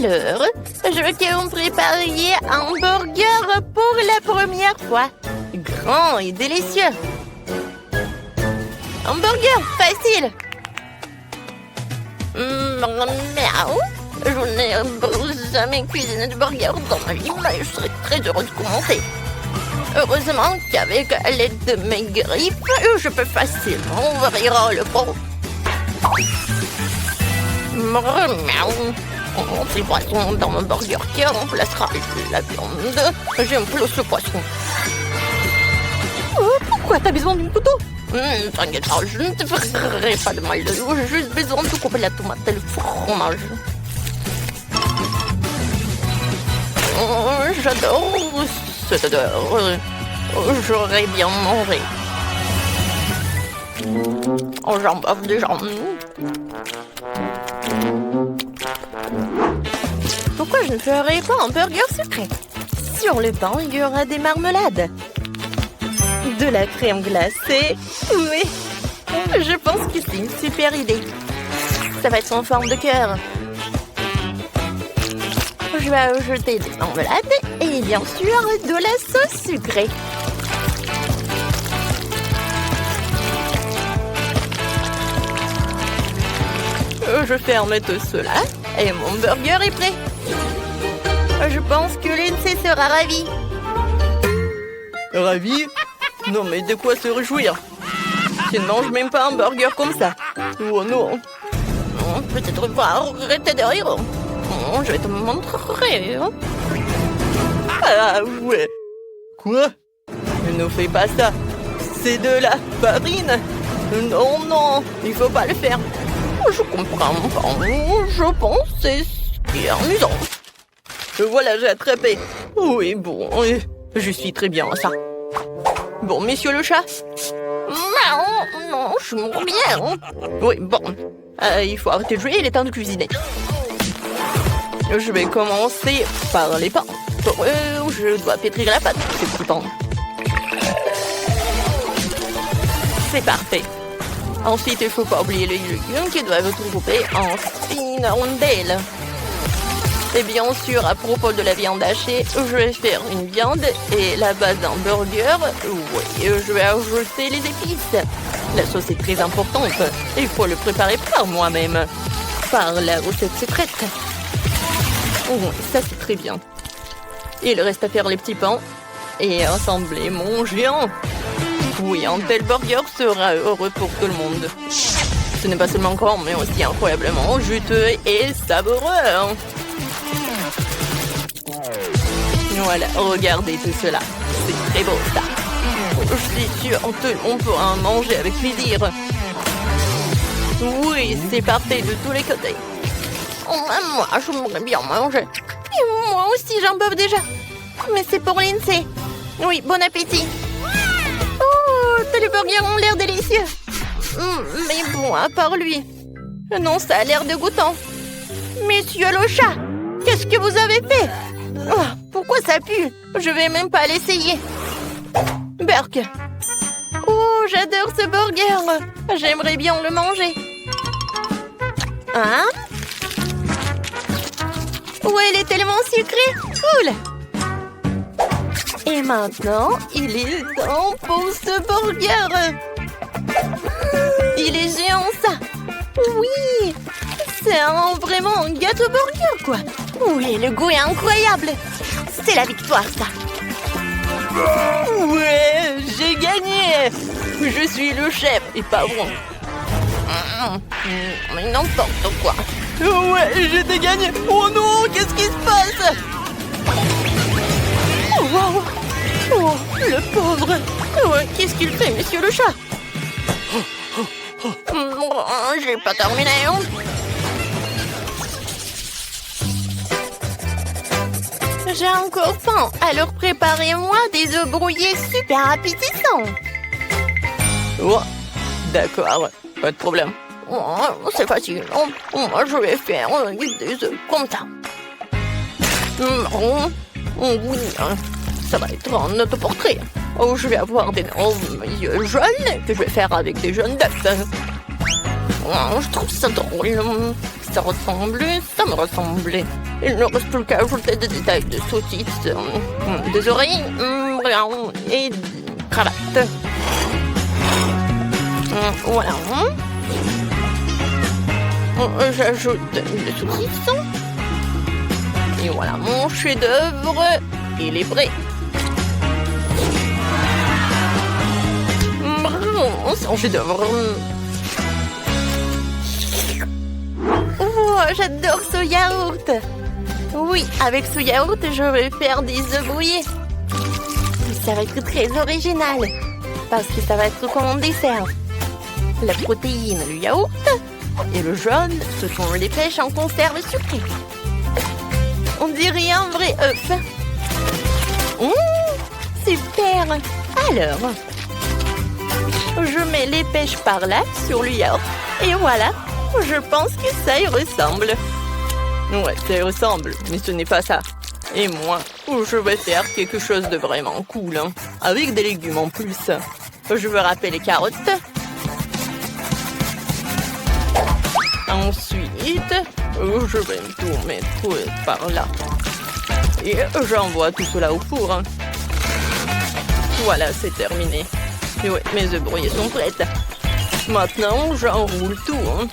Alors, je veux que vous me prépariez un hamburger pour la première fois. Grand et délicieux. Hamburger, facile. Miaou. Je n'ai jamais cuisiné de burger dans ma vie, mais je serais très heureuse de commencer. Heureusement qu'avec l'aide de mes griffes, je peux facilement ouvrir le pot. Miaou. On fait poisson dans mon burger qui remplacera la viande. J'aime plus le poisson. Oh, pourquoi t'as besoin d'un couteau? T'inquiète pas, je ne te ferai pas de mal. J'ai juste besoin de couper la tomate et le fromage. Oh, j'adore cette odeur. J'aurais bien mangé. Oh, j'en bave déjà. Pourquoi je ne ferais pas un burger sucré? Sur le pain, il y aura des marmelades. De la crème glacée. Oui, je pense que c'est une super idée. Ça va être en forme de cœur. Je vais ajouter des marmelades et bien sûr de la sauce sucrée. Je ferme tout cela et mon burger est prêt. Je pense que Lindsay sera ravie. Ravi? Non mais de quoi se réjouir? Tu ne manges même pas un burger comme ça. Oh non. Peut-être pas arrêter de rire. Je vais te montrer. Ah ouais. Quoi? Ne fais pas ça. C'est de la farine. Non, non, il faut pas le faire. Je comprends pas. Je pense que c'est ce qui est amusant. Voilà, j'ai attrapé. Oui, bon, je suis très bien à ça. Bon, monsieur le chat? Non, je mourrais bien. Oui, bon. Il faut arrêter de jouer, il est temps de cuisiner. Je vais commencer par les pains. Je dois pétrir la pâte, c'est tout le temps. C'est parfait. Ensuite, il ne faut pas oublier les légumes qui doivent être coupés en fines rondelles. Et bien sûr, à propos de la viande hachée, je vais faire une viande et la base d'un burger. Oui, je vais ajouter les épices. La sauce est très importante. Il faut le préparer par moi-même. Par la recette secrète. Oui, ça c'est très bien. Il reste à faire les petits pains et assembler mon géant. Oui, un tel burger sera heureux pour tout le monde. Ce n'est pas seulement grand, mais aussi incroyablement juteux et savoureux. Voilà, regardez tout cela. C'est très beau, ça. Je suis sûre qu'on pourra en manger avec plaisir. Oui, c'est parfait de tous les côtés. Moi, je voudrais bien manger. Et moi aussi, j'en bave déjà. Mais c'est pour Lindsay. Oui, bon appétit. Oh, tous les burgers ont l'air délicieux. Mais bon, à part lui. Non, ça a l'air dégoûtant. Monsieur le chat, qu'est-ce que vous avez fait? Oh, pourquoi ça pue? Je vais même pas l'essayer. Burk. Oh, j'adore ce burger. J'aimerais bien le manger. Hein? Oh, elle est tellement sucrée. Cool. Et maintenant, il est temps pour ce burger. Il est géant, ça. Oui. C'est vraiment un gâteau burger, quoi. Oui, le goût est incroyable. C'est la victoire, ça. Ouais, j'ai gagné. Je suis le chef et pas bon. Mais n'importe quoi. Ouais, j'ai gagné. Oh non, qu'est-ce qui se passe? Oh, wow. Oh, le pauvre. Ouais, qu'est-ce qu'il fait, monsieur le chat? J'ai pas terminé. J'ai encore faim, alors préparez-moi des œufs brouillés super appétissants. Oh, d'accord, pas de problème. Oh, c'est facile. Moi, je vais faire des œufs comme ça. Oui, ça va être un autoportrait. Oh, je vais avoir des yeux jaunes que je vais faire avec des jaunes d'œufs. Oh, je trouve ça drôle. ça ressemblait, ça me ressemblait. Il ne reste plus qu'à ajouter des détails de saucisses, des oreilles, et des cravates. Voilà. J'ajoute des saucisses. Et voilà, mon chef-d'œuvre, il est prêt. C'est un chef-d'œuvre. Oh, j'adore ce yaourt. Oui, avec ce yaourt, je vais faire des œufs brouillés. Ça va être très original, parce que ça va être comme un dessert. La protéine, le yaourt, et le jaune, ce sont les pêches en conserve sucrée. On dirait un vrai œuf. Super. Alors, je mets les pêches par là, sur le yaourt, et voilà. Je pense que ça y ressemble. Ouais, ça y ressemble, mais ce n'est pas ça. Et moi, je vais faire quelque chose de vraiment cool, hein, avec des légumes en plus. Je vais râper les carottes. Ensuite, je vais tout mettre par là. Et j'envoie tout cela au four. Hein. Voilà, c'est terminé. Et ouais, mes œufs brouillés sont prêts. Maintenant, j'enroule tout. Hein.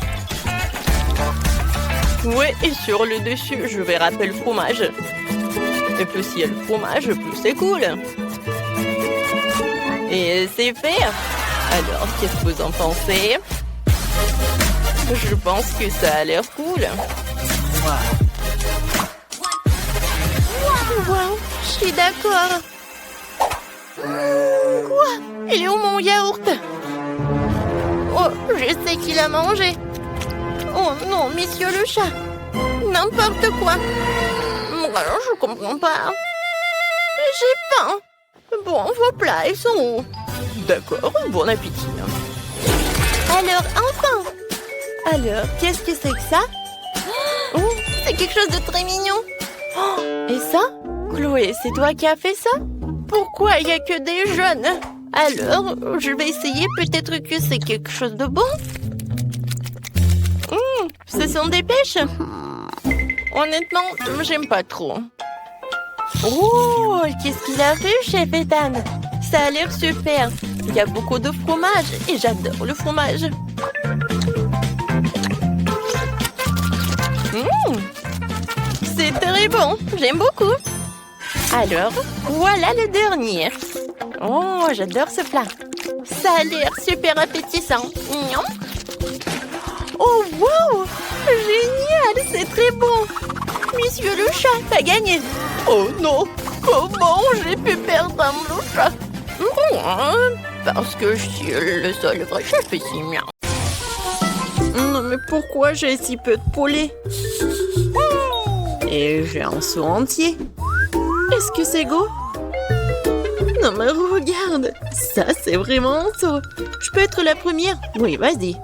Ouais, et sur le dessus, je vais râper le fromage. Et plus il y a le fromage, plus c'est cool. Et c'est fait. Alors, qu'est-ce que vous en pensez? Je pense que ça a l'air cool. Wow, je suis d'accord. Quoi? Il est où mon yaourt? Oh, je sais qui l'a mangé. Oh non, monsieur le chat. N'importe quoi. Alors, je comprends pas. J'ai faim. Bon, vos plats, ils sont où? D'accord, bon appétit. Alors, enfin. Alors, qu'est-ce que c'est que ça? Oh, c'est quelque chose de très mignon. Oh, et ça? Chloé, c'est toi qui as fait ça? Pourquoi il n'y a que des jeunes? Alors, je vais essayer, peut-être que c'est quelque chose de bon. Ce sont des pêches. Honnêtement, j'aime pas trop. Oh, qu'est-ce qu'il a fait, chef Ethan? Ça a l'air super. Il y a beaucoup de fromage et j'adore le fromage. C'est très bon, j'aime beaucoup. Alors, voilà le dernier. Oh, j'adore ce plat. Ça a l'air super appétissant. Miam. Oh, wow! Génial, c'est très bon. Monsieur le chat, t'as gagné. Oh non! Comment j'ai pu perdre mon chat? Parce que je suis le seul vrai chef ici. Non, mais pourquoi j'ai si peu de poulet? Et j'ai un seau entier. Est-ce que c'est go? Non, mais regarde. Ça, c'est vraiment un seau. Je peux être la première? Oui, vas-y.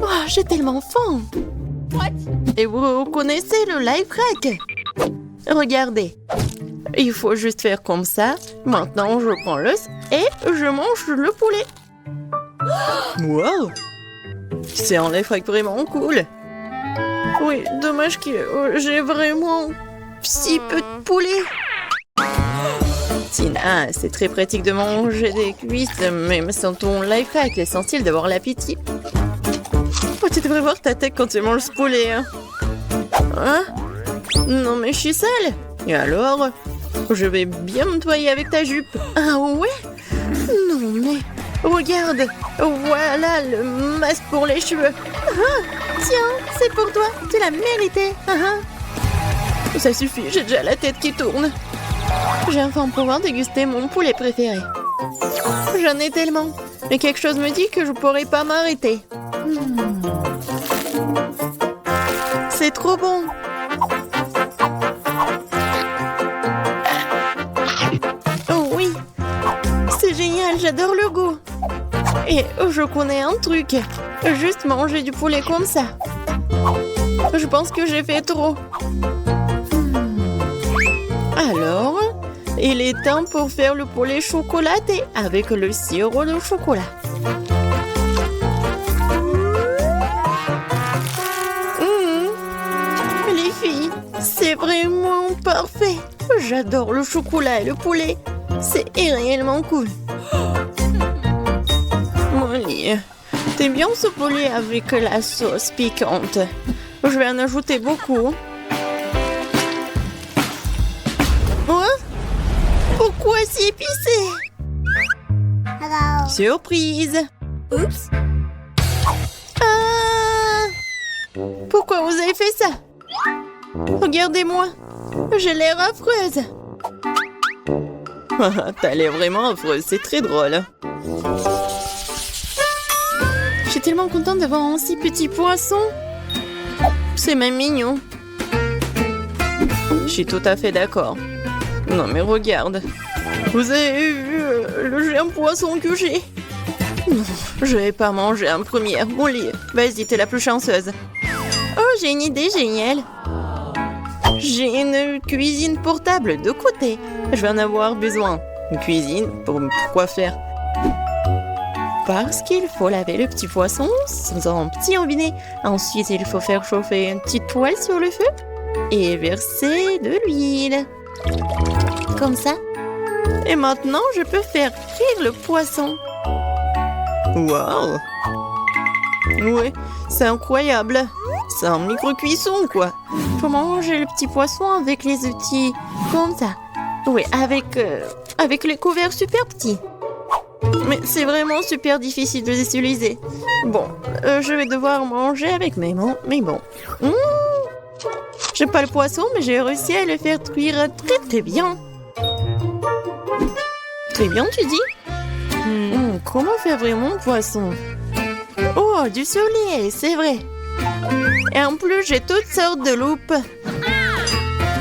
Oh, j'ai tellement faim. Et vous connaissez le life hack? Regardez. Il faut juste faire comme ça. Maintenant, je prends l'os et je mange le poulet. Wow! C'est un life hack vraiment cool. Oui, dommage que j'ai vraiment si peu de poulet. Tina, c'est très pratique de manger des cuisses, même sans ton life hack, l'essentiel d'avoir l'appétit. Oh, tu devrais voir ta tête quand tu manges ce poulet. Hein? Non, mais je suis sale. Et alors? Je vais bien me nettoyer avec ta jupe. Ah ouais? Non, mais regarde. Voilà le masque pour les cheveux. Ah, tiens, c'est pour toi. Tu l'as mérité. Ça suffit, j'ai déjà la tête qui tourne. J'ai enfin pouvoir déguster mon poulet préféré. J'en ai tellement. Mais quelque chose me dit que je pourrais pas m'arrêter. C'est trop bon. Oh oui. C'est génial, j'adore le goût. Et je connais un truc. Juste manger du poulet comme ça. Je pense que j'ai fait trop. Alors, il est temps pour faire le poulet chocolaté avec le sirop de chocolat. vraiment parfait. J'adore le chocolat et le poulet. C'est réellement cool. Molly, t'aimes bien ce poulet avec la sauce piquante? Je vais en ajouter beaucoup. Oh? Pourquoi c'est épicé? Surprise! Oups! Ah! Pourquoi vous avez fait ça? Regardez-moi! J'ai l'air affreuse! T'as l'air vraiment affreuse, c'est très drôle. Je suis tellement contente d'avoir un si petit poisson. C'est même mignon. Je suis tout à fait d'accord. Non mais regarde. Vous avez vu le géant poisson que j'ai? Non, je vais pas manger en première. Molly, vas-y, t'es la plus chanceuse. Oh, j'ai une idée géniale. J'ai une cuisine portable de côté. Je vais en avoir besoin. Une cuisine, pourquoi faire? Parce qu'il faut laver le petit poisson dans un petit robinet. Ensuite, il faut faire chauffer une petite poêle sur le feu et verser de l'huile. Comme ça. Et maintenant, je peux faire cuire le poisson. Waouh! Ouais, c'est incroyable. C'est un micro-cuisson, quoi. Faut manger le petit poisson avec les outils comme ça. Oui, avec les couverts super petits. Mais c'est vraiment super difficile de les utiliser. Bon, je vais devoir manger avec mes mains, mais bon. J'aime pas le poisson, mais j'ai réussi à le faire cuire très très bien. Très bien, tu dis? Comment faire vraiment un poisson? Oh, du soleil, c'est vrai. Et en plus, j'ai toutes sortes de loupes.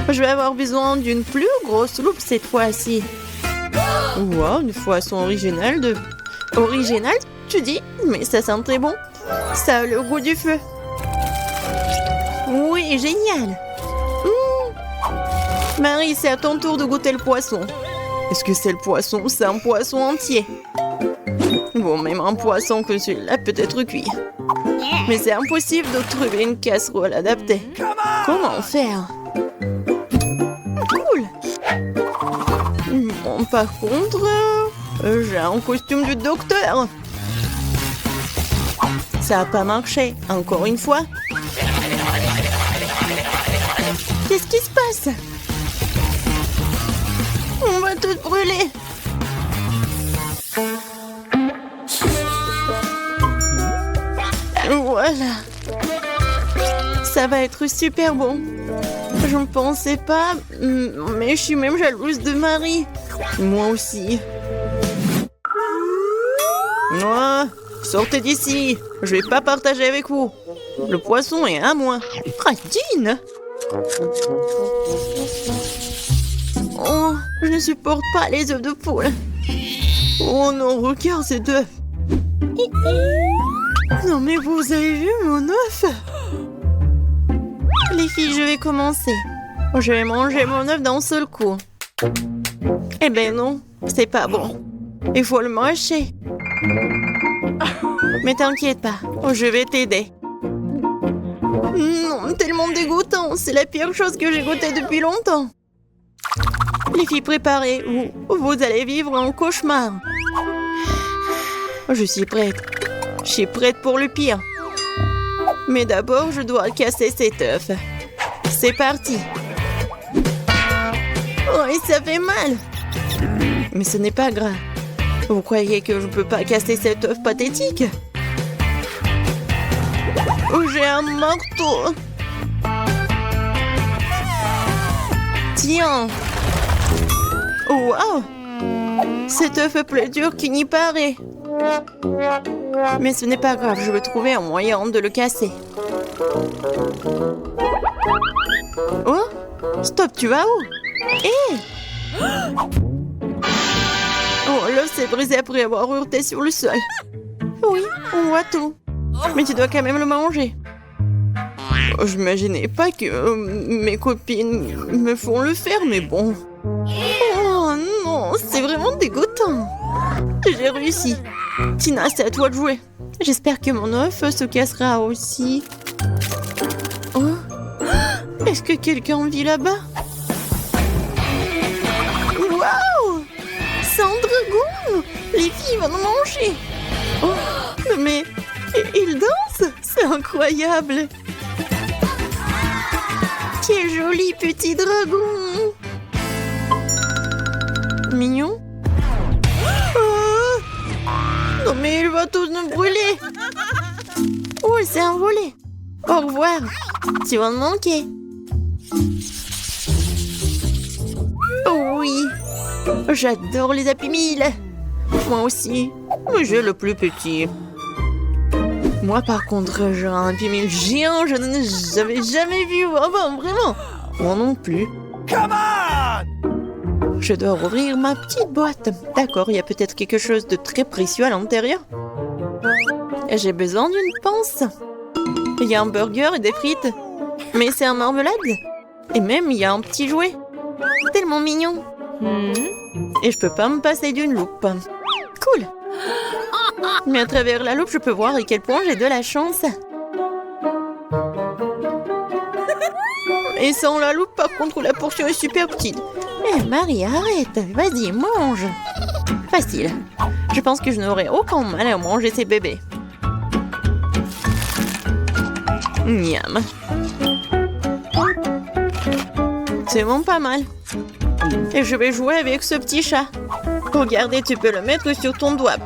Je vais avoir besoin d'une plus grosse loupe cette fois-ci. Wow, une poisson originale Original, tu dis? Mais ça sent très bon. Ça a le goût du feu. Oui, génial. Marie, c'est à ton tour de goûter le poisson. Est-ce que c'est le poisson? C'est un poisson entier. Bon, même un poisson que celui-là peut être cuit. Mais c'est impossible de trouver une casserole adaptée. Comment faire? Cool. Bon, par contre, j'ai un costume du docteur. Ça n'a pas marché, encore une fois. Qu'est-ce qui se passe? On va tout brûler. Voilà. Ça va être super bon. Je ne pensais pas, mais je suis même jalouse de Marie. Moi aussi. Moi, sortez d'ici. Je vais pas partager avec vous. Le poisson est à moi. Radine. Oh, je ne supporte pas les œufs de poule. Oh non, regarde cet œuf. Non mais vous avez vu mon œuf? Les filles, je vais commencer. Je vais manger mon œuf d'un seul coup. Eh ben non, c'est pas bon. Il faut le mâcher. Mais t'inquiète pas, je vais t'aider. Non, tellement dégoûtant. C'est la pire chose que j'ai goûtée depuis longtemps. Les filles, préparez-vous. Vous allez vivre un cauchemar. Je suis prête. Je suis prête pour le pire. Mais d'abord, je dois casser cet œuf. C'est parti. Oh, et ça fait mal. Mais ce n'est pas grave. Vous croyez que je ne peux pas casser cet œuf pathétique? Oh, j'ai un marteau. Tiens. Oh, wow. Cet œuf est plus dur qu'il n'y paraît. Mais ce n'est pas grave, je vais trouver un moyen de le casser. Oh, stop, tu vas où? Hé! Oh, l'œuf s'est brisé après avoir heurté sur le sol. Oui, on voit tout. Mais tu dois quand même le manger. Oh, je n'imaginais pas que mes copines me font le faire, mais bon. Oh non, c'est vraiment dégoûtant. J'ai réussi. Tina, c'est à toi de jouer. J'espère que mon œuf se cassera aussi. Oh, Est-ce que quelqu'un vit là-bas? Waouh! C'est un dragon! Les filles vont nous manger! Oh, mais il danse! C'est incroyable! Quel joli petit dragon! Mignon? Oh! Non mais il va tous nous brûler! Oh, il s'est envolé! Au revoir! Tu vas me manquer! Oh oui! J'adore les Happy Meal! Moi aussi! Mais j'ai le plus petit! Moi par contre, j'ai un Happy Meal géant, je n'en avais jamais vu avant, vraiment! Moi non plus! Come on! Je dois ouvrir ma petite boîte. D'accord, il y a peut-être quelque chose de très précieux à l'intérieur. J'ai besoin d'une pince. Il y a un burger et des frites. Mais c'est un marmelade. Et même, il y a un petit jouet. Tellement mignon. Et je peux pas me passer d'une loupe. Cool. Mais à travers la loupe, je peux voir à quel point j'ai de la chance. Et sans la loupe, par contre, la portion est super petite. Eh, Marie, arrête. Vas-y, mange. Facile. Je pense que je n'aurai aucun mal à manger ces bébés. Miam. C'est bon, pas mal. Et je vais jouer avec ce petit chat. Regardez, tu peux le mettre sur ton doigt.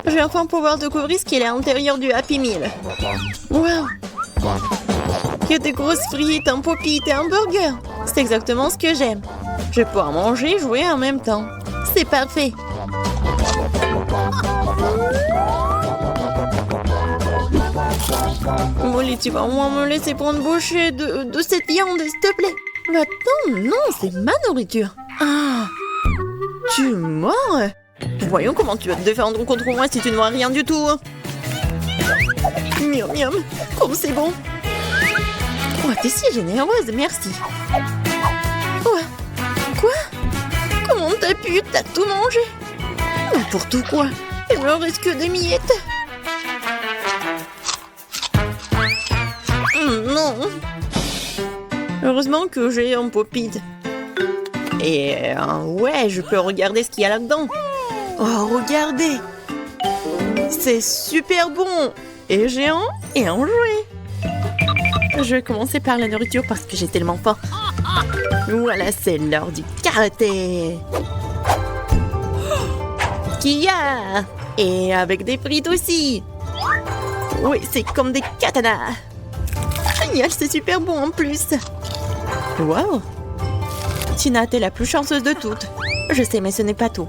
Je vais enfin pouvoir découvrir ce qu'il y a à l'intérieur du Happy Meal. Wow. Il y a des grosses frites, un pop-it et un burger. C'est exactement ce que j'aime. Je vais pouvoir manger et jouer en même temps. C'est parfait. Molly, tu vas au moins me laisser prendre une bouchée de cette viande, s'il te plaît. Mais attends, non, c'est ma nourriture. Ah, tu mords? Voyons comment tu vas te défendre contre moi si tu ne vois rien du tout. Miam, miam, comme c'est bon. Oh, t'es si généreuse, merci. Quoi? Comment t'as pu? T'as tout mangé? N'importe quoi. Il me reste que des miettes. Non. Heureusement que j'ai un pop-it. Et ouais, je peux regarder ce qu'il y a là-dedans. Oh, regardez. C'est super bon. Et géant et un jouet. Je vais commencer par la nourriture parce que j'ai tellement faim. Voilà, c'est l'heure du karaté. Kia! Et avec des frites aussi. Oui, c'est comme des katanas. Génial, c'est super bon en plus. Wow. Tina, t'es la plus chanceuse de toutes. Je sais, mais ce n'est pas tout.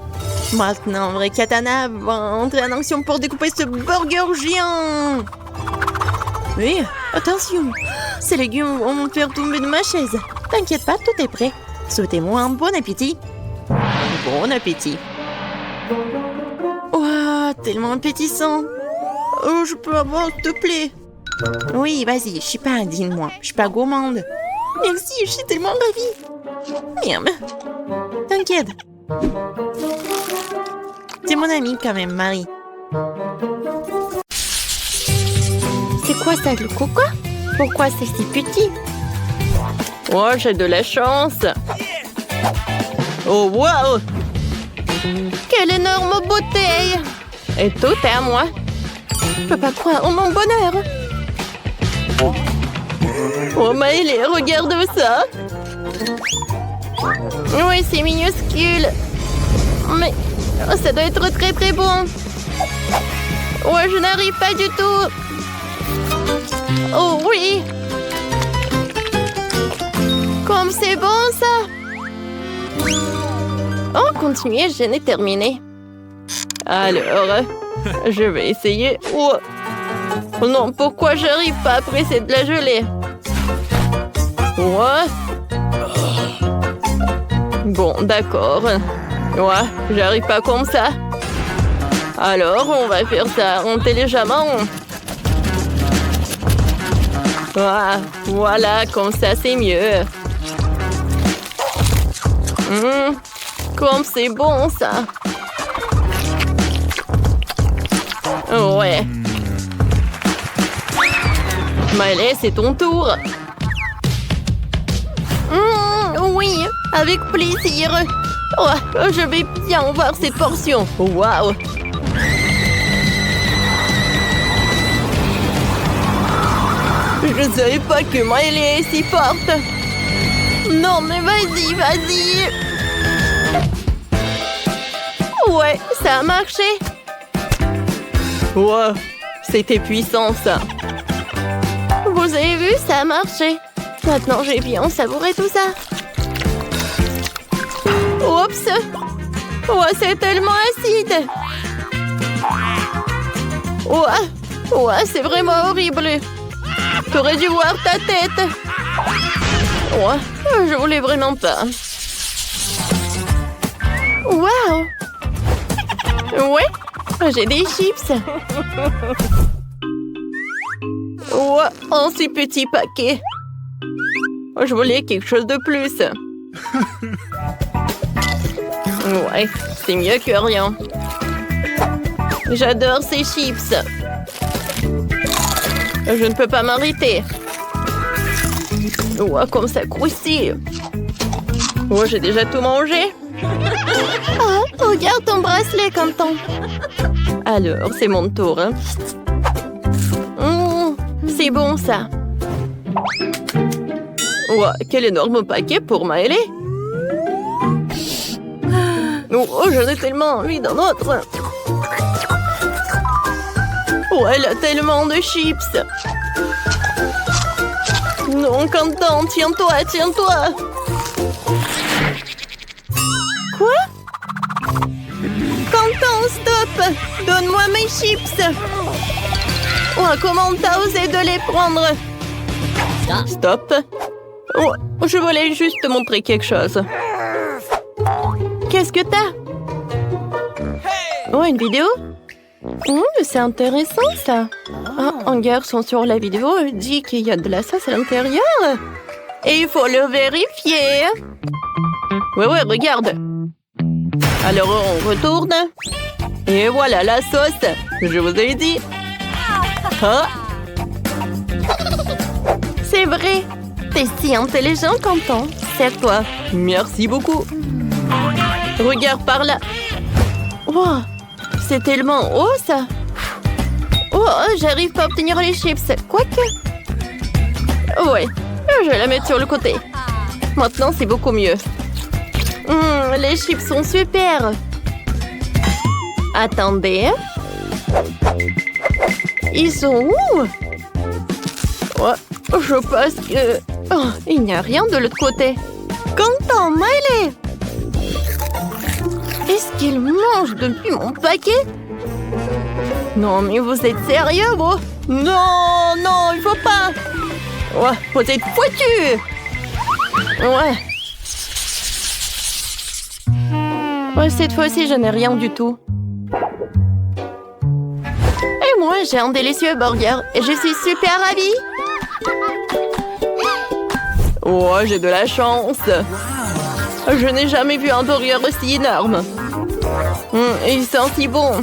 Maintenant, un vrai katana va entrer en action pour découper ce burger géant. Oui, attention. Ces légumes vont me faire tomber de ma chaise. T'inquiète pas, tout est prêt. Souhaitez-moi un bon appétit. Bon appétit. Ouah, tellement appétissant. Oh, je peux avoir, s'il te plaît. Oui, vas-y, je suis pas indigne, moi. Je suis pas gourmande. Merci, je suis tellement ravie. Merde. T'inquiète. T'es mon amie quand même, Marie. C'est quoi ça, le coco? Pourquoi c'est si petit? Oh, j'ai de la chance. Oh, wow! Quelle énorme bouteille! Et tout est à moi. Je peux pas croire en mon bonheur. Oh, Maëlé, regarde ça. Oui, c'est minuscule. Mais ça doit être très très bon. Ouais, je n'arrive pas du tout. Oh oui. Comme c'est bon ça. Oh, continuez, je n'ai terminé. Alors, je vais essayer. Oh. Non, pourquoi j'arrive pas à presser de la gelée? Ouais. Bon, d'accord. Ouais, j'arrive pas comme ça. Alors, on va faire ça intelligemment. Voilà, comme ça, c'est mieux. Comme c'est bon, ça. Ouais. Maëlé, c'est ton tour. Oui, avec plaisir. Oh, je vais bien voir cette portion. Waouh! Je ne savais pas que Miley est si forte. Non, mais vas-y, vas-y. Ouais, ça a marché. Wow, c'était puissant ça. Vous avez vu, ça a marché. Maintenant, j'ai bien savouré tout ça. Oups! Oh, c'est tellement acide. Ouais, c'est vraiment horrible. T'aurais dû voir ta tête. Ouais, je voulais vraiment pas. Waouh! Ouais, j'ai des chips. Ouais, en si petit paquet. Je voulais quelque chose de plus. Ouais, c'est mieux que rien. J'adore ces chips. Je ne peux pas m'arrêter. Ouais, comme ça croustille. Ouais, j'ai déjà tout mangé. Oh, regarde ton bracelet, Quentin. Alors, c'est mon tour. Hein. C'est bon, ça. Ouais, quel énorme paquet pour Miley. Oh, j'en ai tellement envie d'un autre. Oh, elle a tellement de chips. Non, Quentin, tiens-toi, tiens-toi. Quoi? Quentin, stop! Donne-moi mes chips. Oh, comment t'as osé de les prendre? Stop. Oh, je voulais juste te montrer quelque chose. Qu'est-ce que t'as? Oh, une vidéo? C'est intéressant, ça. Ah, un garçon sur la vidéo dit qu'il y a de la sauce à l'intérieur. Et il faut le vérifier. Ouais, regarde. Alors, on retourne. Et voilà la sauce. Je vous ai dit. Ah. C'est vrai. T'es si intelligent, Quentin. C'est toi. Merci beaucoup. Regarde par là. Wow, c'est tellement haut, ça. Oh, j'arrive pas à obtenir les chips. Quoique. Ouais, je vais la mettre sur le côté. Maintenant, c'est beaucoup mieux. Les chips sont super. Attendez. Ils sont où? Ouais, je pense que... Oh, il n'y a rien de l'autre côté. Quentin, Miley! Est-ce qu'il mange depuis mon paquet? Non, mais vous êtes sérieux, bro? Non, non, il faut pas. Ouais, vous êtes foutus. Ouais, cette fois-ci, je n'ai rien du tout. Et moi, j'ai un délicieux burger et je suis super ravie. Ouais, j'ai de la chance. Je n'ai jamais vu un burger aussi énorme. Il sent si bon.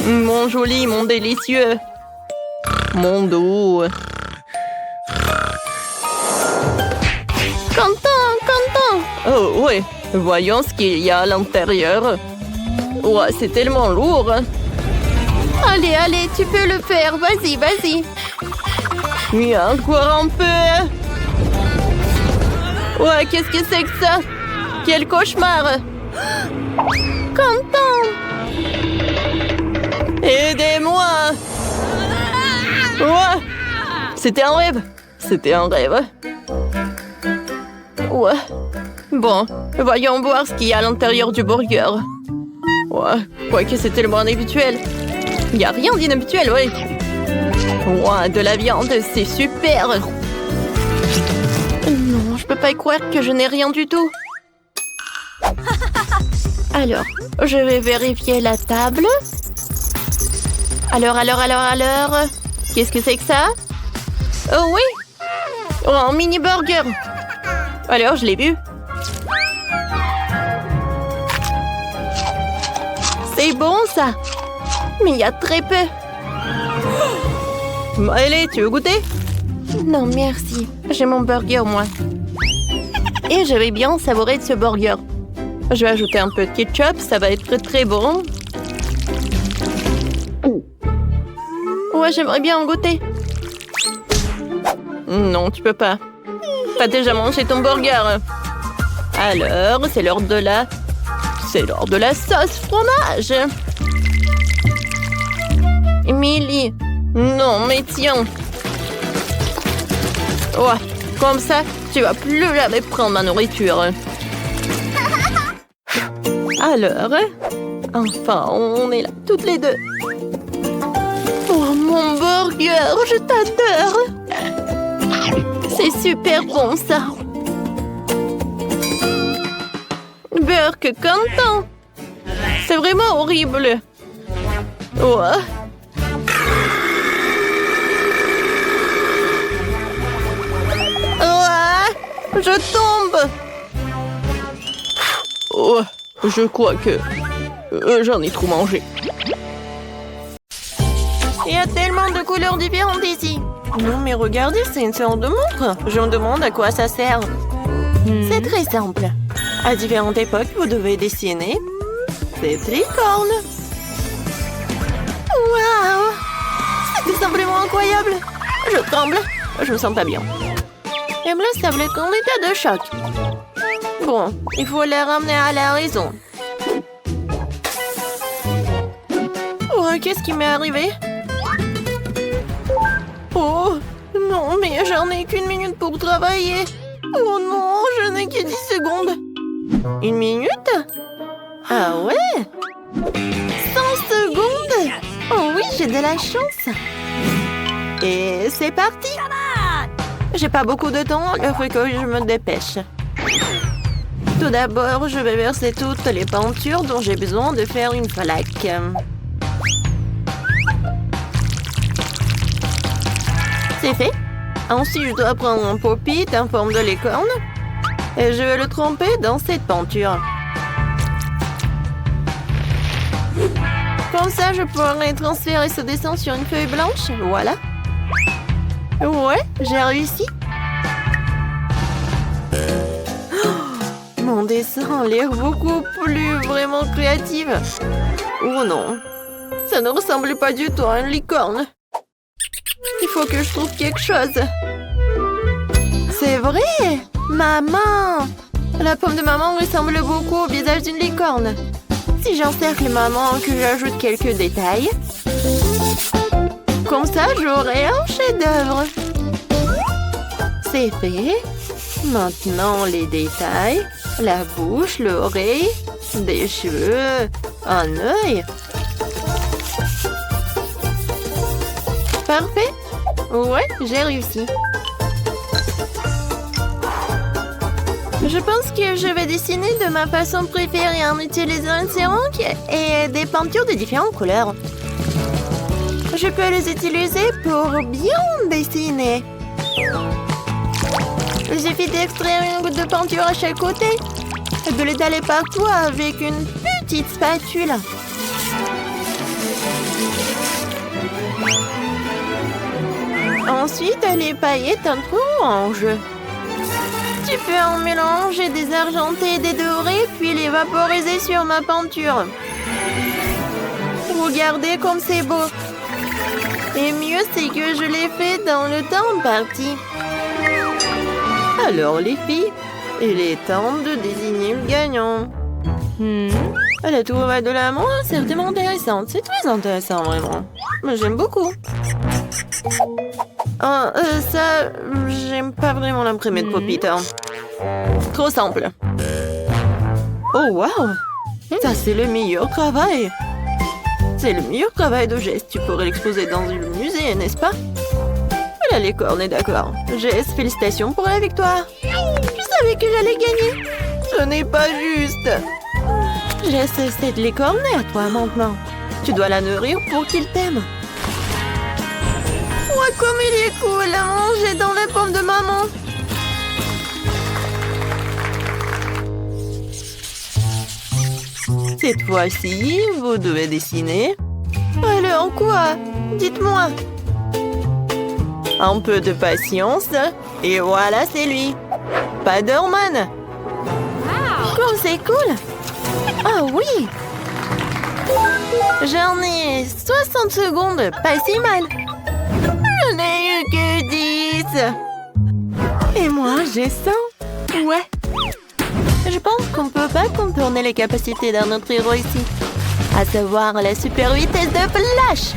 Mon joli, mon délicieux. Mon doux. Quentin! Oh, ouais. Voyons ce qu'il y a à l'intérieur. Ouais, c'est tellement lourd. Allez, tu peux le faire. Vas-y. Mais encore un peu. Ouais, qu'est-ce que c'est que ça? Quel cauchemar! Quentin! Aidez-moi! Ouais! C'était un rêve! Ouais. Bon, voyons voir ce qu'il y a à l'intérieur du burger. Ouais, quoique c'est tellement inhabituel. Il n'y a rien d'inhabituel, ouais. Ouais, de la viande, c'est super! Non, je peux pas y croire que je n'ai rien du tout. Alors, je vais vérifier la table. Alors. Qu'est-ce que c'est que ça? Oh oui! Oh, un mini burger! Alors, je l'ai vu. C'est bon, ça! Mais il y a très peu. Allez, tu veux goûter? Non, merci. J'ai mon burger, moi. Et je vais bien savourer de ce burger. Je vais ajouter un peu de ketchup, ça va être très bon. Ouais, j'aimerais bien en goûter. Non, tu peux pas. T'as déjà mangé ton burger. Alors, c'est l'heure de la... C'est l'heure de la sauce fromage. Emily. Non, mais tiens. Ouais, comme ça, tu vas plus jamais prendre ma nourriture. Alors, enfin, on est là toutes les deux. Oh, mon burger, je t'adore. C'est super bon, ça. Burke content. C'est vraiment horrible. Ouais. Je tombe. Oh, je crois que j'en ai trop mangé. Il y a tellement de couleurs différentes ici. Non, mais regardez, c'est une sorte de montre. Je me demande à quoi ça sert. C'est très simple. À différentes époques, vous devez dessiner des tricornes. Waouh! C'est tout simplement incroyable. Je tremble. Je me sens pas bien. Et me semble qu'en état de choc. Bon, il faut les ramener à la raison. Oh, qu'est-ce qui m'est arrivé? Oh, non, mais j'en ai qu'une minute pour travailler. Oh non, je n'ai que 10 secondes. Une minute? Ah ouais? 100 secondes? Oh oui, j'ai de la chance. Et c'est parti. J'ai pas beaucoup de temps, il faut que je me dépêche. Tout d'abord, je vais verser toutes les peintures dont j'ai besoin de faire une flaque. C'est fait. Ensuite, je dois prendre un pop-it en forme de licorne et je vais le tremper dans cette peinture. Comme ça, je pourrai transférer ce dessin sur une feuille blanche. Voilà. Ouais, j'ai réussi. Oh, mon dessin a l'air beaucoup plus vraiment créatif. Oh non, ça ne ressemble pas du tout à une licorne. Il faut que je trouve quelque chose. C'est vrai, maman. La pomme de maman ressemble beaucoup au visage d'une licorne. Si j'encercle maman et que j'ajoute quelques détails, comme ça, j'aurai un chef-d'œuvre. C'est fait. Maintenant, les détails. La bouche, l'oreille, des cheveux, un œil. Parfait. Ouais, j'ai réussi. Je pense que je vais dessiner de ma façon préférée en utilisant une céramique et des peintures de différentes couleurs. Je peux les utiliser pour bien dessiner. Il suffit d'extraire une goutte de peinture à chaque côté et de l'étaler partout avec une petite spatule. Ensuite, les paillettes en orange. Tu peux en mélanger des argentés et des dorés, puis les vaporiser sur ma peinture. Regardez comme c'est beau. Et mieux, c'est que je l'ai fait dans le temps imparti. Alors, les filles, il est temps de désigner le gagnant. La tour de l'amour, certainement intéressante. C'est très intéressant, vraiment. J'aime beaucoup. Ça, j'aime pas vraiment l'imprimé de pop-it. Trop simple. Oh, waouh! Ça, c'est le meilleur travail. C'est le meilleur travail de geste. Tu pourrais l'exposer dans un musée, n'est-ce pas? La licorne est d'accord. Jess, félicitations pour la victoire. Je savais que j'allais gagner. Ce n'est pas juste. Jess, cette licorne est à toi maintenant. Tu dois la nourrir pour qu'il t'aime. Oh, comme il est cool à manger dans la pomme de maman. Cette fois-ci, vous devez dessiner. Alors quoi? Dites-moi. Un peu de patience. Et voilà, c'est lui. Spider-Man. Comme c'est cool! Ah oui! J'en ai 60 secondes, pas si mal. Je n'ai eu que 10. Et moi, j'ai 100. Ouais. Je pense qu'on peut pas contourner les capacités d'un autre héros ici. À savoir la super vitesse de Flash.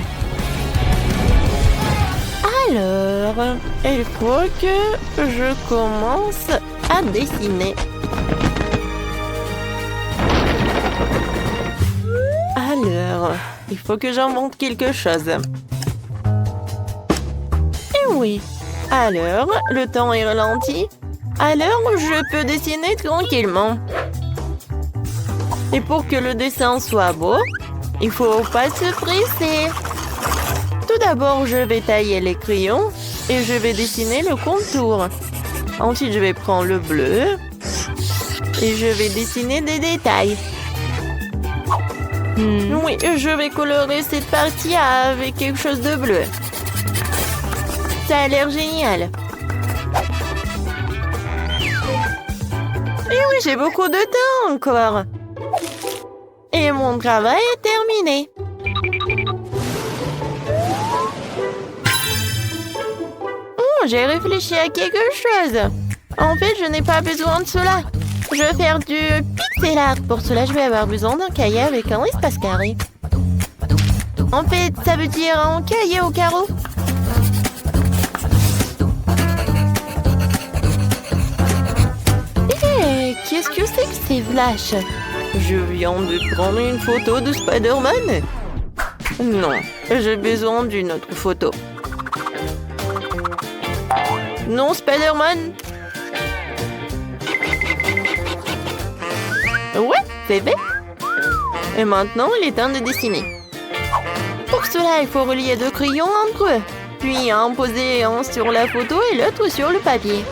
Alors, il faut que je commence à dessiner. Alors, il faut que j'invente quelque chose. Et oui. Alors, le temps est ralenti. Alors, je peux dessiner tranquillement. Et pour que le dessin soit beau, il faut pas se presser. Tout d'abord, je vais tailler les crayons et je vais dessiner le contour. Ensuite, je vais prendre le bleu et je vais dessiner des détails. Oui, je vais colorer cette partie avec quelque chose de bleu. Ça a l'air génial. Et oui, j'ai beaucoup de temps encore. Et mon travail est terminé. J'ai réfléchi à quelque chose. En fait, je n'ai pas besoin de cela. Je vais faire du pixel art. Pour cela, je vais avoir besoin d'un cahier avec un espace carré. En fait, ça veut dire un cahier au carreau. Hé, qu'est-ce que c'est que ces flashs? Je viens de prendre une photo de Spider-Man. Non, j'ai besoin d'une autre photo. Non, Spider-Man. Ouais, c'est fait. Et maintenant, il est temps de dessiner. Pour cela, il faut relier deux crayons entre eux. Puis en poser un sur la photo et l'autre sur le papier.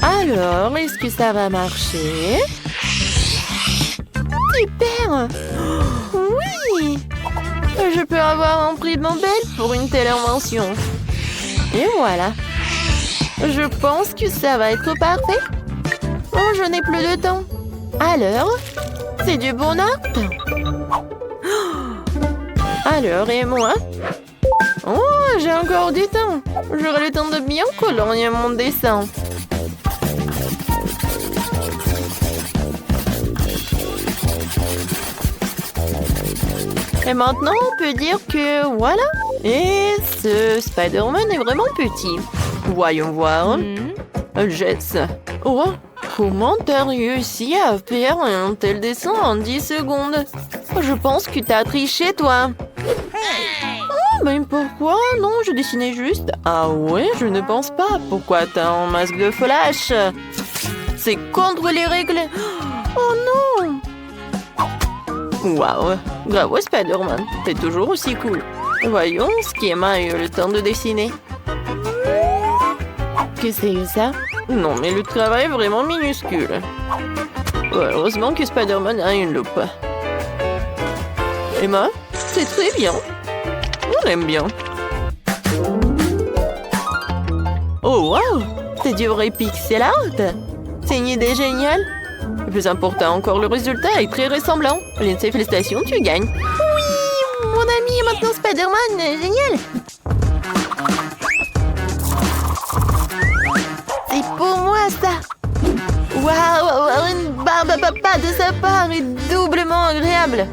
Alors, est-ce que ça va marcher? Super! Oui! Je peux avoir un prix Nobel pour une telle invention. Et voilà. Je pense que ça va être parfait. Oh, je n'ai plus de temps. Alors, c'est du bon art. Alors, et moi? Oh, j'ai encore du temps. J'aurai le temps de bien colorier mon dessin. Et maintenant, on peut dire que voilà. Et ce Spider-Man est vraiment petit. Voyons voir. Jess. Oh, comment t'as réussi à faire un tel dessin en 10 secondes? Je pense que t'as triché, toi. Oh, mais pourquoi? Non, je dessinais juste. Ah ouais, je ne pense pas. Pourquoi t'as un masque de Flash? C'est contre les règles. Oh non! Waouh! Bravo, Spider-Man. T'es toujours aussi cool. Voyons, Schema a eu le temps de dessiner. Que c'est ça? Non, mais le travail est vraiment minuscule. Heureusement que Spider-Man a une loupe. Emma, c'est très bien. On aime bien. Oh, waouh! C'est du vrai pixel art. C'est une idée géniale. Le plus important encore, le résultat est très ressemblant. Lindsay, félicitations, tu gagnes. Oui, mon ami est maintenant Spider-Man. Génial. C'est pour moi, ça. Waouh, une barbe à papa de sa part est doublement agréable.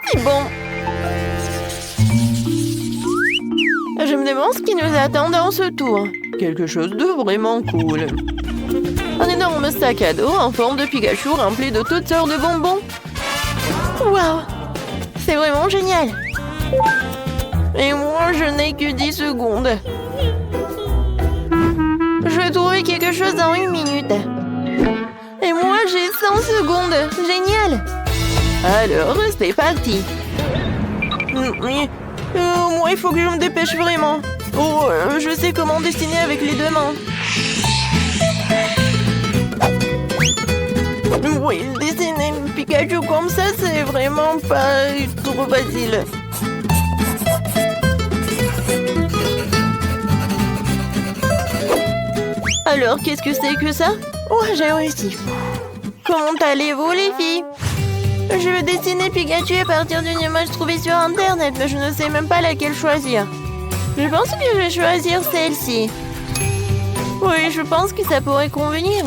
C'est bon. Je me demande ce qui nous attend dans ce tour. Quelque chose de vraiment cool. Un énorme sac à dos en forme de Pikachu rempli de toutes sortes de bonbons. Waouh! C'est vraiment génial. Et moi, je n'ai que 10 secondes. Je vais trouver quelque chose en 1 minute. Et moi, j'ai 100 secondes. Génial! Alors, c'est parti. Moi, il faut que je me dépêche vraiment. Oh, je sais comment dessiner avec les deux mains. Oui, dessiner Pikachu comme ça, c'est vraiment pas trop facile. Alors, qu'est-ce que c'est que ça? Oh, j'ai réussi. Comment allez-vous, les filles? Je veux dessiner Pikachu à partir d'une image trouvée sur Internet, mais je ne sais même pas laquelle choisir. Je pense que je vais choisir celle-ci. Oui, je pense que ça pourrait convenir.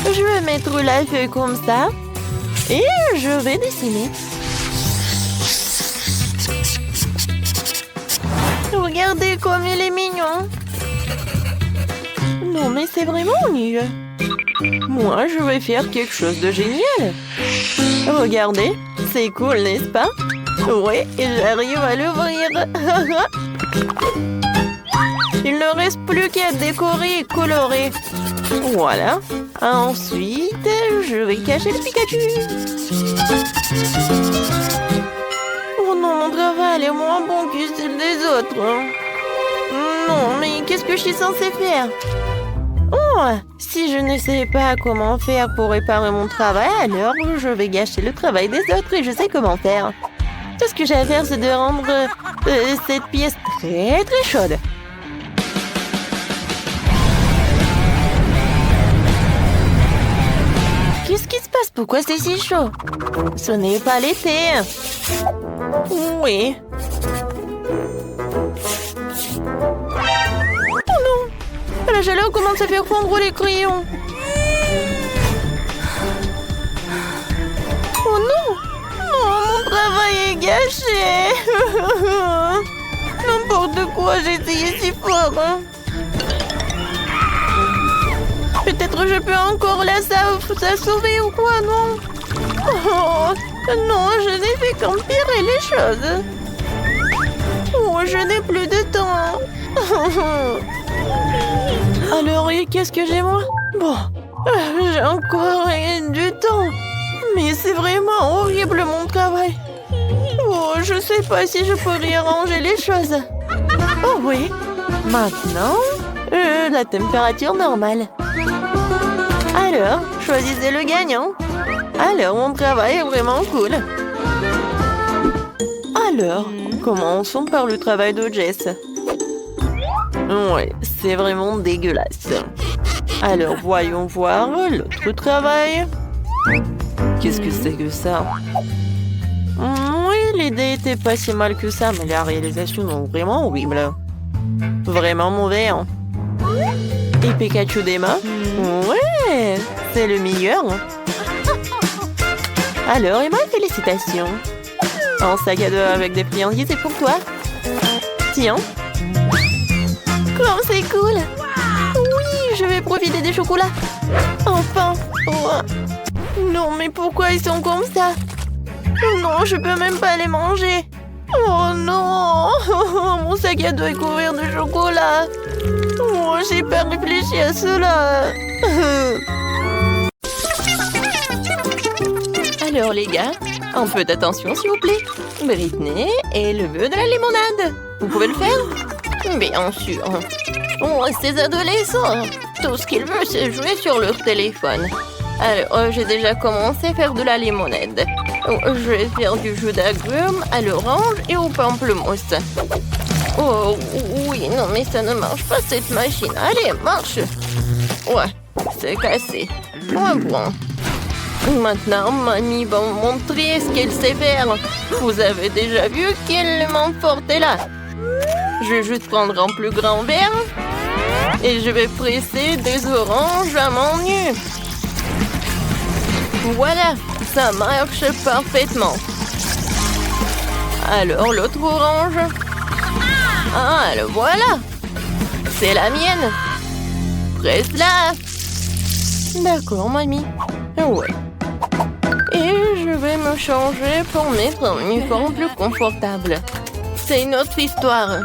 Je vais mettre la feuille comme ça. Et je vais dessiner. Regardez comme il est mignon. Non, mais c'est vraiment nul. Moi, je vais faire quelque chose de génial. Regardez, c'est cool, n'est-ce pas? Oui, et j'arrive à l'ouvrir. Il ne reste plus qu'à décorer et colorer. Voilà. Ensuite, je vais cacher le Pikachu. Oh non, mon travail est moins bon que celui des autres. Non, mais qu'est-ce que je suis censée faire? Oh, si je ne sais pas comment faire pour réparer mon travail, alors je vais gâcher le travail des autres et je sais comment faire. Tout ce que j'ai à faire, c'est de rendre cette pièce très très chaude. Qu'est-ce qui se passe? Pourquoi c'est si chaud? Ce n'est pas l'été. Oui. Oh non! La chaleur commence à faire fondre les crayons. Oh non! Oh, mon travail est gâché. N'importe quoi, j'ai essayé si fort. Peut-être je peux encore la sauver ou quoi, non? Oh, non, je n'ai fait qu'empirer les choses. Oh, je n'ai plus de temps. Alors, qu'est-ce que j'ai, moi? Bon, j'ai encore rien du temps. Mais c'est vraiment horrible, mon travail. Oh, je sais pas si je peux réarranger les choses. Oh oui, maintenant, la température normale. Alors, choisissez le gagnant. Alors, mon travail est vraiment cool. Alors, commençons par le travail de Jess. Ouais, c'est vraiment dégueulasse. Alors, voyons voir l'autre travail. Qu'est-ce que c'est que ça? Oui, l'idée était pas si mal que ça, mais la réalisation est vraiment horrible. Vraiment mauvais, hein? Et Pikachu des mains? Ouais, c'est le meilleur. Alors, Emma, félicitations. Un sac à dos avec des friandises, c'est pour toi. Tiens. Comme c'est cool. Oui, je vais profiter des chocolats. Enfin. Oh. Non, mais pourquoi ils sont comme ça? Non, je peux même pas les manger. Oh non. Mon sac à dos est couvert de chocolat. Oh, j'ai pas réfléchi à cela. Alors les gars, un peu d'attention s'il vous plaît. Britney et le vœu de la limonade. Vous pouvez le faire? Bien sûr. Oh, ces adolescents, tout ce qu'ils veulent, c'est jouer sur leur téléphone. Alors, j'ai déjà commencé à faire de la limonade. Je vais faire du jus d'agrumes à l'orange et au pamplemousse. Oh, oui, non, mais ça ne marche pas, cette machine. Allez, marche. Ouais, c'est cassé. Ouais, bon. Maintenant, mamie va me montrer ce qu'elle sait faire. Vous avez déjà vu quelle main forte est là. Je vais juste prendre un plus grand verre et je vais presser des oranges à mon nu. Voilà, ça marche parfaitement. Alors, l'autre orange. Ah, le voilà. C'est la mienne. Presse-la. D'accord, mamie. Ouais. Et je vais me changer pour mettre un uniforme plus confortable. C'est une autre histoire.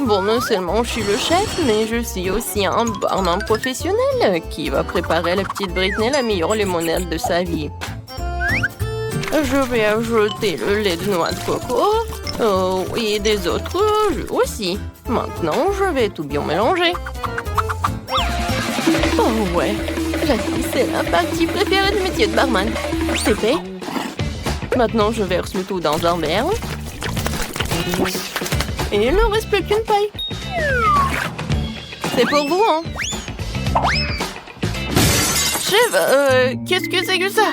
Bon, non seulement je suis le chef, mais je suis aussi un barman professionnel qui va préparer à la petite Britney la meilleure limonade de sa vie. Je vais ajouter le lait de noix de coco et des autres jus aussi. Maintenant, je vais tout bien mélanger. Oh ouais, c'est la partie préférée du métier de barman. C'est fait. Maintenant, je verse le tout dans un verre. Et il ne reste plus qu'une paille. C'est pour vous, hein? Chef, qu'est-ce que c'est que ça?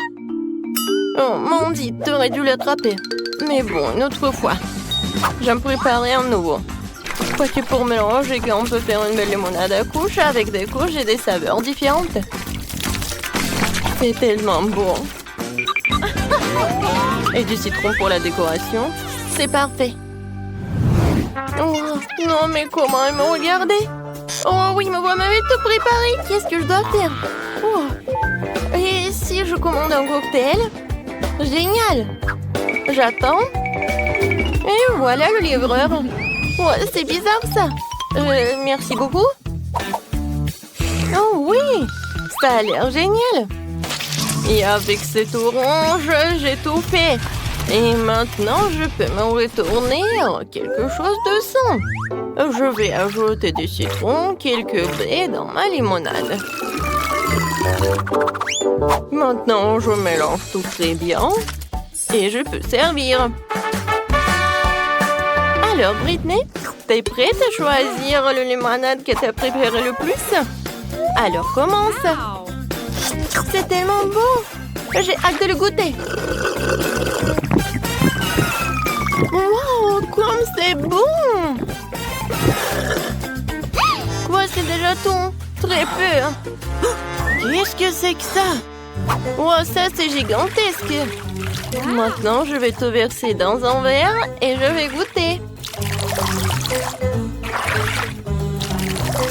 Oh, Mandy, t'aurais dû l'attraper. Mais bon, une autre fois. J'en préparer un nouveau. Quoique pour mélanger, on peut faire une belle limonade à couches avec des couches et des saveurs différentes. C'est tellement bon. Et du citron pour la décoration. C'est parfait. Oh, non, mais comment elle me regardait? Oh oui, me voilà tout préparé. Qu'est-ce que je dois faire? Oh. Et si je commande un cocktail? Génial. J'attends. Et voilà le livreur. Oh, c'est bizarre ça. Merci beaucoup. Oh oui, ça a l'air génial. Et avec cette orange, j'ai tout fait. Et maintenant, je peux me retourner à quelque chose de sain. Je vais ajouter du citron, quelques baies dans ma limonade. Maintenant, je mélange tout très bien. Et je peux servir. Alors, Britney, t'es prête à choisir le limonade que t'as préféré le plus? Alors, commence. C'est tellement bon. J'ai hâte de le goûter. Wow, comme c'est bon! Quoi, c'est déjà tout? Très peu. Qu'est-ce que c'est que ça? Wow, ça, c'est gigantesque. Maintenant, je vais tout verser dans un verre et je vais goûter.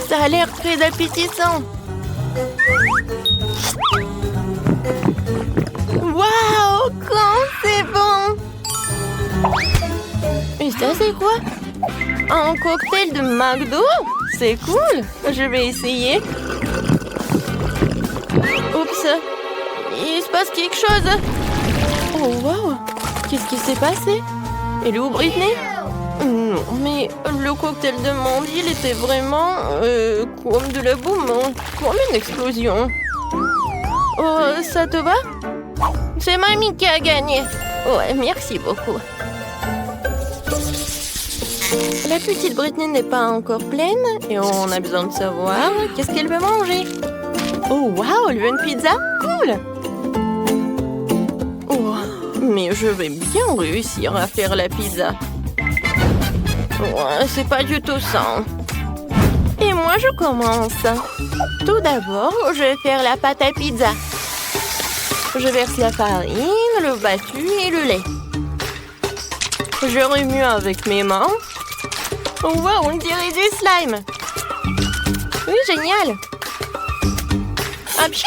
Ça a l'air très appétissant. Waouh, quand c'est bon! Et ça, c'est quoi? Un cocktail de McDo? C'est cool! Je vais essayer. Oups! Il se passe quelque chose! Oh, wow! Qu'est-ce qui s'est passé? Elle est où, Britney? Non, mais le cocktail de Mandy, il était vraiment comme de la boum, comme une explosion. Oh, ça te va? C'est Mamie qui a gagné. Ouais, merci beaucoup. La petite Britney n'est pas encore pleine et on a besoin de savoir qu'est-ce qu'elle veut manger. Oh, wow, elle veut une pizza? Cool! Oh, mais je vais bien réussir à faire la pizza. Ouais, c'est pas du tout ça. Et moi, je commence. Tout d'abord, je vais faire la pâte à pizza. Je verse la farine, le battu et le lait. Je remue avec mes mains. Wow, on dirait du slime. Oui, génial. Apchi.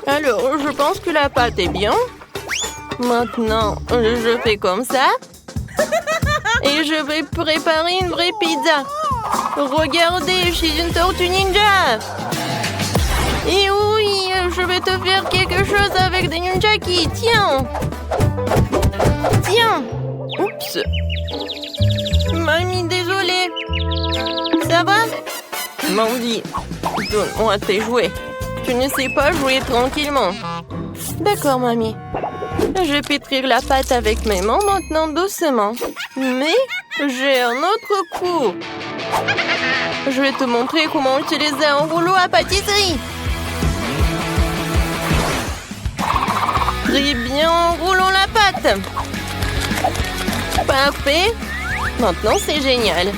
Alors, je pense que la pâte est bien. Maintenant, je fais comme ça. Et je vais préparer une vraie pizza. Regardez, je suis une tortue ninja. Et oui, je vais te faire quelque chose avec des nunchaki. Tiens. Tiens. Oups. Mamie, désolée. Ça va? Mandy, donne-moi tes jouets. Tu ne sais pas jouer tranquillement. D'accord, mamie. Je vais pétrir la pâte avec mes mains maintenant doucement. Mais j'ai un autre coup. Je vais te montrer comment utiliser un rouleau à pâtisserie. Très bien, roulons la pâte. Parfait. Maintenant, c'est génial.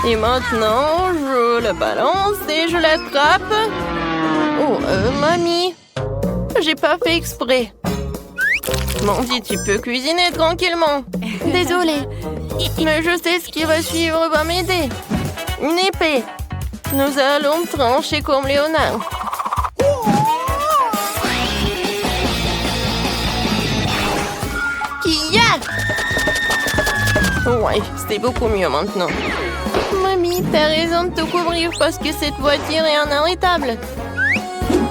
Et maintenant, je la balance et je l'attrape. Oh, mamie. J'ai pas fait exprès. Mandy, tu peux cuisiner tranquillement. Désolée. Mais je sais ce qui va suivre va m'aider. Une épée. Nous allons trancher comme Léonard. Kia! Ouais, c'était beaucoup mieux maintenant. Mamie, t'as raison de te couvrir parce que cette voiture est inarrêtable.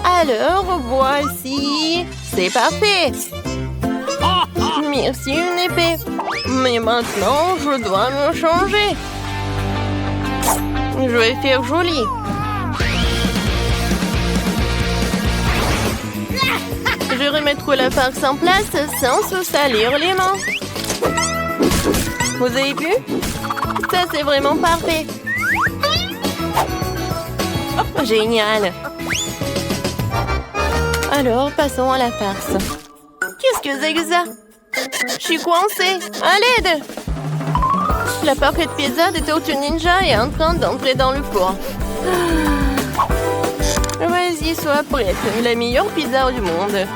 Alors, voici. C'est parfait. Merci, une épée. Mais maintenant, je dois me changer. Je vais faire joli. Je remettre la farce en place sans se salir les mains. Vous avez vu? Ça, c'est vraiment parfait. Génial. Alors, passons à la farce. Qu'est-ce que c'est que ça? Je suis coincée. À l'aide! La parfaite pizza de Tortue Ninja est en train d'entrer dans le four. Vas-y, sois prête. La meilleure pizza du monde.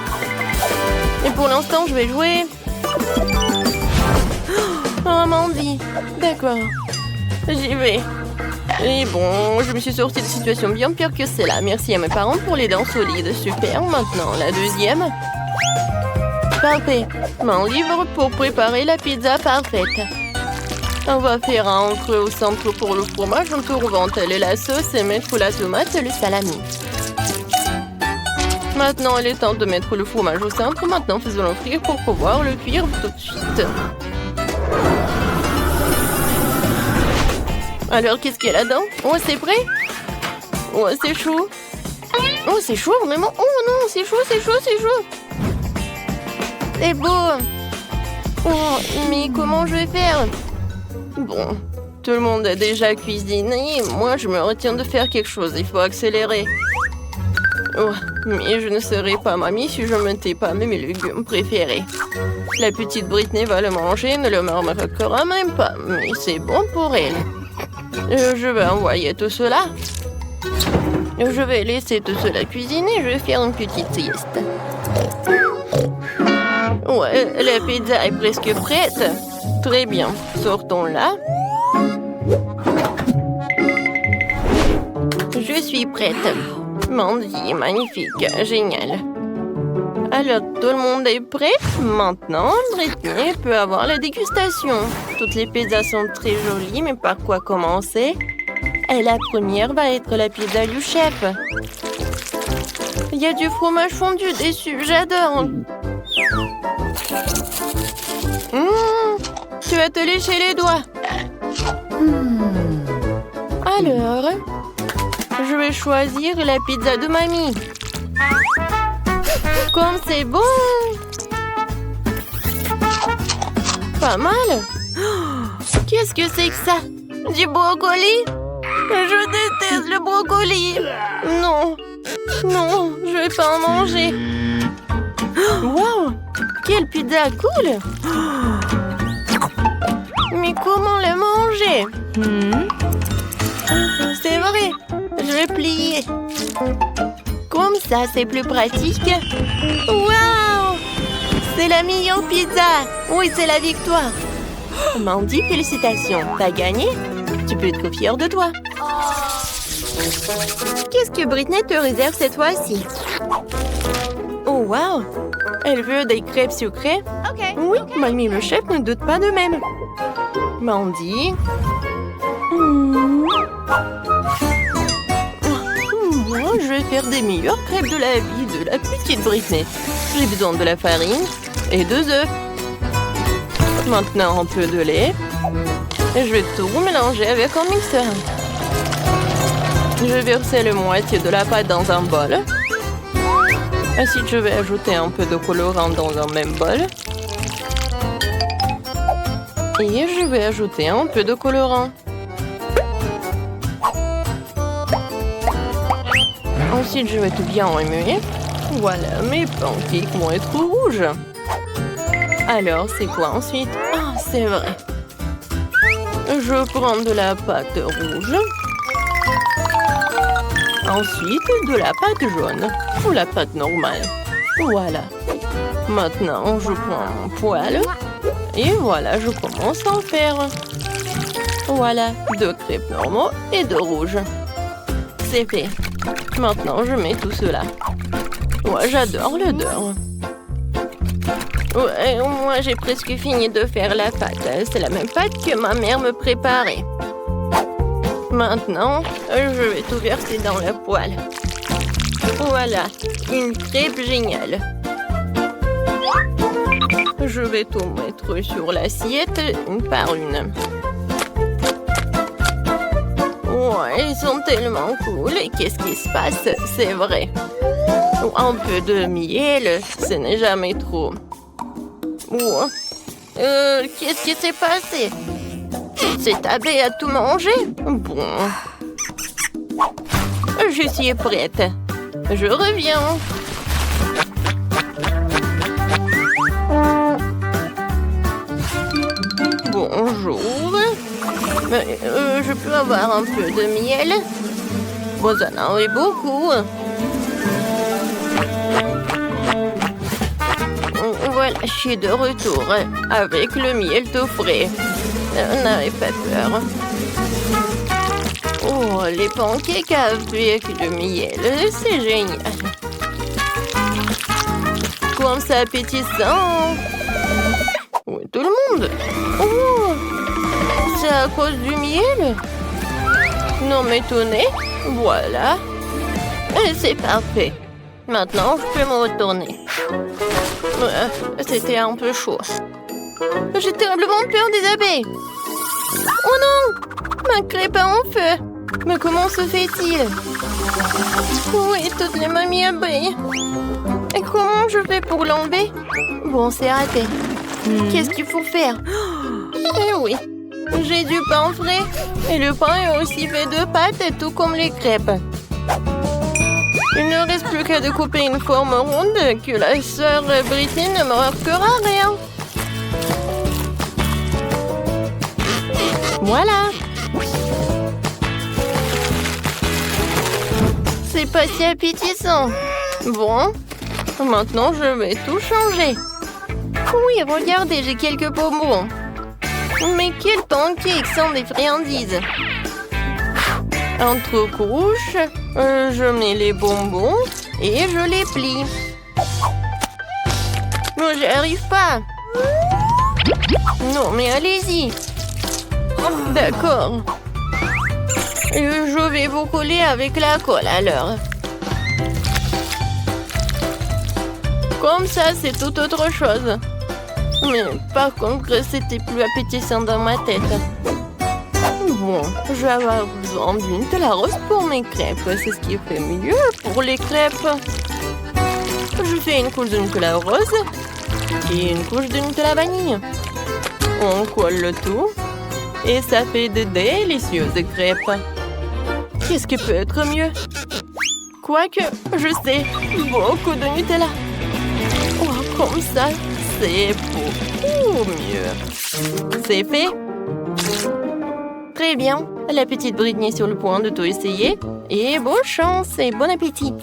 Et pour l'instant, je vais jouer. Oh, Mandy. D'accord. J'y vais. Et bon, je me suis sortie de situation bien pire que celle-là. Merci à mes parents pour les dents solides. Super. Maintenant, la deuxième. Parfait. Mon livre pour préparer la pizza parfaite. On va faire un creux au centre pour le fromage, entourant la sauce et mettre la tomate et le salami. Maintenant, il est temps de mettre le fromage au centre. Maintenant, faisons-le frire pour pouvoir le cuire tout de suite. Alors, qu'est-ce qu'il y a là-dedans? Oh, c'est prêt? Oh, c'est chaud. Oh, c'est chaud, vraiment? Oh non, c'est chaud, c'est chaud, c'est chaud. C'est beau. Oh, mais comment je vais faire? Bon, tout le monde a déjà cuisiné. Moi, je me retiens de faire quelque chose. Il faut accélérer. Oh, mais je ne serai pas mamie si je ne tais pas mes légumes préférés. La petite Britney va le manger, ne le remarquera même pas. Mais c'est bon pour elle. Je vais envoyer tout cela. Je vais laisser tout cela cuisiner. Je vais faire une petite sieste. Ouais, la pizza est presque prête. Très bien. Sortons-la. Je suis prête. Mandy, magnifique. Génial. Alors, tout le monde est prêt? Maintenant, Britney peut avoir la dégustation. Toutes les pizzas sont très jolies, mais par quoi commencer? Et la première va être la pizza du chef. Il y a du fromage fondu dessus, j'adore. Tu vas te lécher les doigts. Alors, je vais choisir la pizza de mamie. Comme c'est bon! Pas mal! Qu'est-ce que c'est que ça? Du brocoli? Je déteste le brocoli! Non! Non, je vais pas en manger! Wow! Quelle pizza cool! Mais comment le manger? C'est vrai! Je vais plier! Comme ça, c'est plus pratique. Waouh! C'est la meilleure pizza! Oui, c'est la victoire! Mandy, félicitations! T'as gagné? Tu peux être fière de toi. Qu'est-ce que Britney te réserve cette fois-ci? Oh, waouh! Elle veut des crêpes sucrées? Oui, mamie le chef ne doute pas de même. Mandy... Moi, je vais faire des meilleures crêpes de la vie de la petite Britney. J'ai besoin de la farine et 2 œufs. Maintenant, un peu de lait. Et je vais tout mélanger avec un mixeur. Je vais verser la moitié de la pâte dans un bol. Ensuite, je vais ajouter un peu de colorant dans un même bol. Et je vais ajouter un peu de colorant. Ensuite, je vais tout bien remuer. Voilà, mes pancakes vont être rouges. Alors, c'est quoi ensuite? Ah, c'est vrai. Je prends de la pâte rouge. Ensuite, de la pâte jaune. Ou la pâte normale. Voilà. Maintenant, je prends mon poêle. Et voilà, je commence à en faire. Voilà, 2 crêpes normaux et 2 rouges. C'est fait. Maintenant, je mets tout cela. Ouais, j'adore l'odeur. Ouais, moi, j'ai presque fini de faire la pâte. C'est la même pâte que ma mère me préparait. Maintenant, je vais tout verser dans la poêle. Voilà, une crêpe géniale. Je vais tout mettre sur l'assiette, une par une. Ouais, ils sont tellement cool. Qu'est-ce qui se passe? C'est vrai. Un peu de miel, ce n'est jamais trop. Qu'est-ce qui s'est passé? C'est Abbé à tout manger? Bon. Je suis prête. Je reviens. Bonjour. Je peux avoir un peu de miel? Vous en avez beaucoup. Voilà, je suis de retour avec le miel tout frais. N'avez pas peur. Oh, les pancakes avec le miel, c'est génial. Comme c'est appétissant. Oui, tout le monde. Oh, c'est à cause du miel? Non, m'étonnez. Voilà. Et c'est parfait. Maintenant, je peux me retourner. C'était un peu chaud. J'ai terriblement peur des abeilles. Oh non! Ma crêpe est en feu. Mais comment se fait-il? Oui, toutes les mamies abeilles. Et comment je fais pour l'enlever? Bon, c'est raté. Qu'est-ce qu'il faut faire? Eh oui, j'ai du pain frais. Et le pain est aussi fait de pâtes, tout comme les crêpes. Il ne reste plus qu'à découper une forme ronde que la sœur Britney ne me marquera rien. Voilà. C'est pas si appétissant. Bon, maintenant je vais tout changer. Oui, regardez, j'ai quelques bonbons. Mais quels pancakes sont des friandises. Entre couches, je mets les bonbons et je les plie. Non, j'y arrive pas. Non, mais allez-y. D'accord. Je vais vous coller avec la colle alors. Comme ça, c'est tout autre chose. Mais par contre, c'était plus appétissant dans ma tête. Bon, je vais avoir besoin d'une Nutella rose pour mes crêpes. C'est ce qui fait mieux pour les crêpes. Je fais une couche de Nutella rose et une couche de Nutella vanille. On colle le tout et ça fait de délicieuses crêpes. Qu'est-ce qui peut être mieux? Quoique, je sais, beaucoup de Nutella. Oh, comme ça, c'est beaucoup mieux. C'est fait? Très bien. La petite Britney est sur le point de tout essayer. Et bonne chance et bon appétit.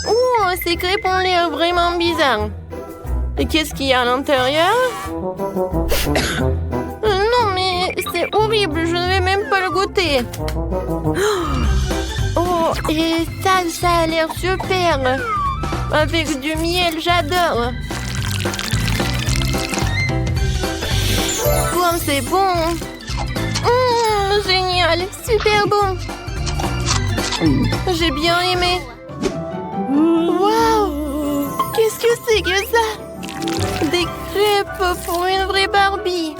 Oh, ces crêpes ont l'air vraiment bizarres. Et qu'est-ce qu'il y a à l'intérieur? Non, mais c'est horrible. Je ne vais même pas le goûter. Oh, et ça a l'air super. Avec du miel, j'adore. Comme c'est bon. Génial, super bon. J'ai bien aimé. Waouh! Qu'est-ce que c'est que ça? Des crêpes pour une vraie Barbie.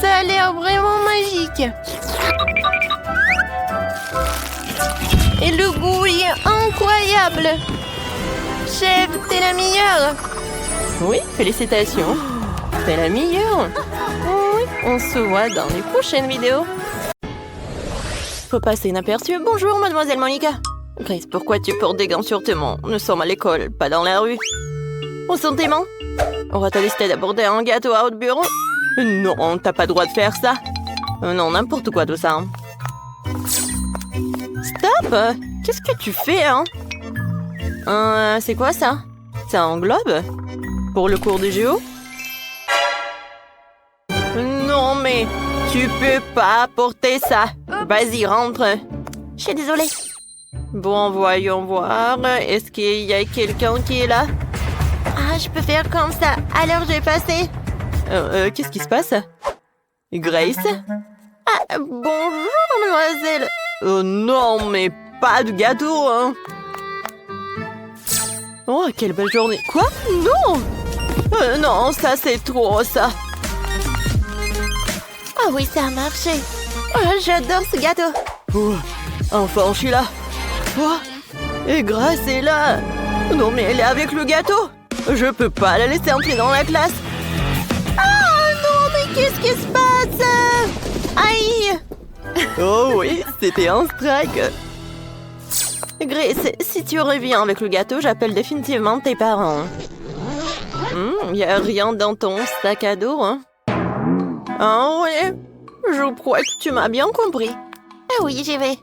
Ça a l'air vraiment magique. Et le goût est incroyable. Chef, t'es la meilleure. Oui, félicitations. T'es la meilleure. Oui, on se voit dans les prochaines vidéos. Faut passer inaperçu. Bonjour, mademoiselle Monica. Grace, pourquoi tu portes des gants sur tes mains? Nous sommes à l'école, pas dans la rue. Où sont tes mains? On va te décider d'aborder un gâteau à haut bureau. Non, t'as pas le droit de faire ça. Non, n'importe quoi tout ça. Stop! Qu'est-ce que tu fais, hein? C'est quoi ça? C'est un globe? Pour le cours de géo? Non, mais tu peux pas porter ça. Vas-y, rentre. Je suis désolée. Bon, voyons voir. Est-ce qu'il y a quelqu'un qui est là? Ah, je peux faire comme ça. Alors, je vais passer. Qu'est-ce qui se passe? Grace? Ah, bonjour, mademoiselle. Non, mais pas de gâteau, hein. Oh, quelle belle journée. Quoi? Non! Non, ça, c'est trop, ça. Ah oui, ça a marché. Oh, j'adore ce gâteau. Oh, enfin, je suis là. Oh, et Grace est là. Non, mais elle est avec le gâteau. Je peux pas la laisser entrer dans la classe. Ah non, mais qu'est-ce qui se passe? Aïe! Oh oui, c'était un strike. Grace, si tu reviens avec le gâteau, j'appelle définitivement tes parents. Y a rien dans ton sac à dos, hein? Ah ouais, je crois que tu m'as bien compris. Ah oui, j'y vais.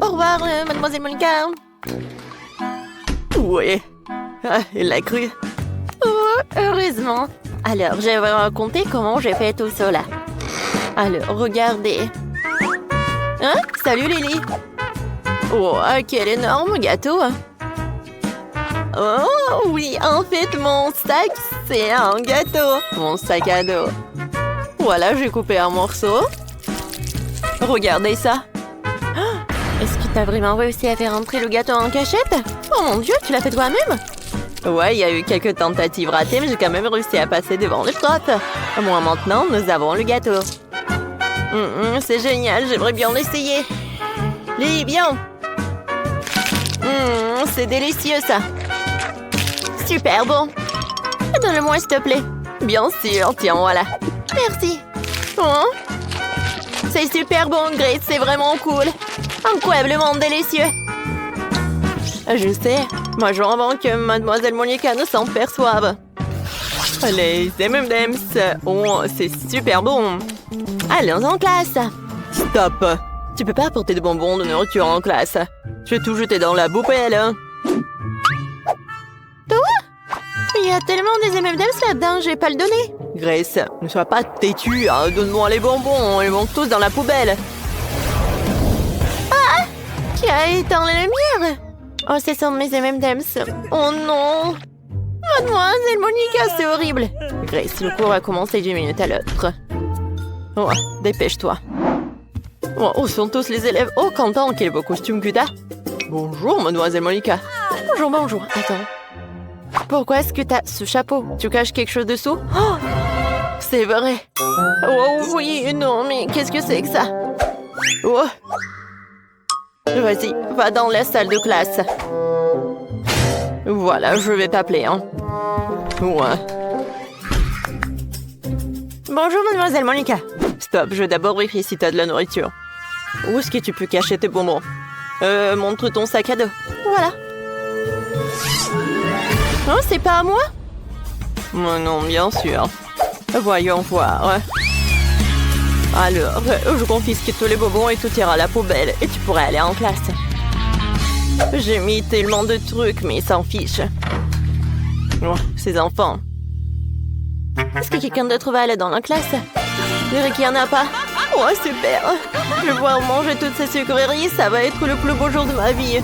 Au revoir, mademoiselle Monica. Ouais, elle l'a cru. Oh, heureusement. Alors, je vais vous raconter comment j'ai fait tout cela. Alors, regardez. Hein? Salut Lily. Oh, quel énorme gâteau. Oh oui, en fait, mon sac, c'est un gâteau. Mon sac à dos. Voilà, j'ai coupé un morceau. Regardez ça. Est-ce que tu as vraiment réussi à faire entrer le gâteau en cachette? Oh mon Dieu, tu l'as fait toi-même? Ouais, il y a eu quelques tentatives ratées, mais j'ai quand même réussi à passer devant le prof. Moi, maintenant, nous avons le gâteau. C'est génial, j'aimerais bien l'essayer. Lily, viens. C'est délicieux, ça. Super bon. Donne-le-moi, s'il te plaît. Bien sûr, tiens, voilà. Merci. Oh, c'est super bon, Grace, c'est vraiment cool. Incroyablement délicieux. Je sais, moi je veux avant que mademoiselle Monica ne s'en perçoive. Les M&M's, oh, c'est super bon. Allons en classe. Stop. Tu peux pas apporter de bonbons de nourriture en classe. Je vais tout jeter dans la poubelle. Toi? Il y a tellement des M&M's là-dedans, je vais pas le donner. Grace, ne sois pas têtue, hein. Donne-moi les bonbons, ils vont tous dans la poubelle. Ah! Qui a éteint les lumières? Oh, ce sont mes M&M's. Oh non! Mademoiselle Monica, c'est horrible. Grace, le cours va commencer d'une minute à l'autre. Oh, dépêche-toi. Oh, où sont tous les élèves? Oh, Quentin, quel beau costume que t'as. Bonjour, mademoiselle Monica. Bonjour, bonjour. Attends. Pourquoi est-ce que t'as ce chapeau? Tu caches quelque chose dessous? Oh, c'est vrai. Oh oui, non, mais qu'est-ce que c'est que ça? Oh. Vas-y, va dans la salle de classe. Voilà, je vais t'appeler, hein. Ouais. Bonjour, mademoiselle Monica. Stop, je vais d'abord vérifier si t'as de la nourriture. Où est-ce que tu peux cacher tes bonbons? Montre ton sac à dos. Voilà. Oh, c'est pas à moi? Oh non, bien sûr. Voyons voir. Alors, je confisque tous les bonbons et tout ira à la poubelle et tu pourrais aller en classe. J'ai mis tellement de trucs, mais ils s'en fichent. Oh, ces enfants. Est-ce que quelqu'un d'autre va aller dans la classe? Je dirais qu'il n'y en a pas. Oh, super. Je vais pouvoir manger toutes ces sucreries, ça va être le plus beau jour de ma vie.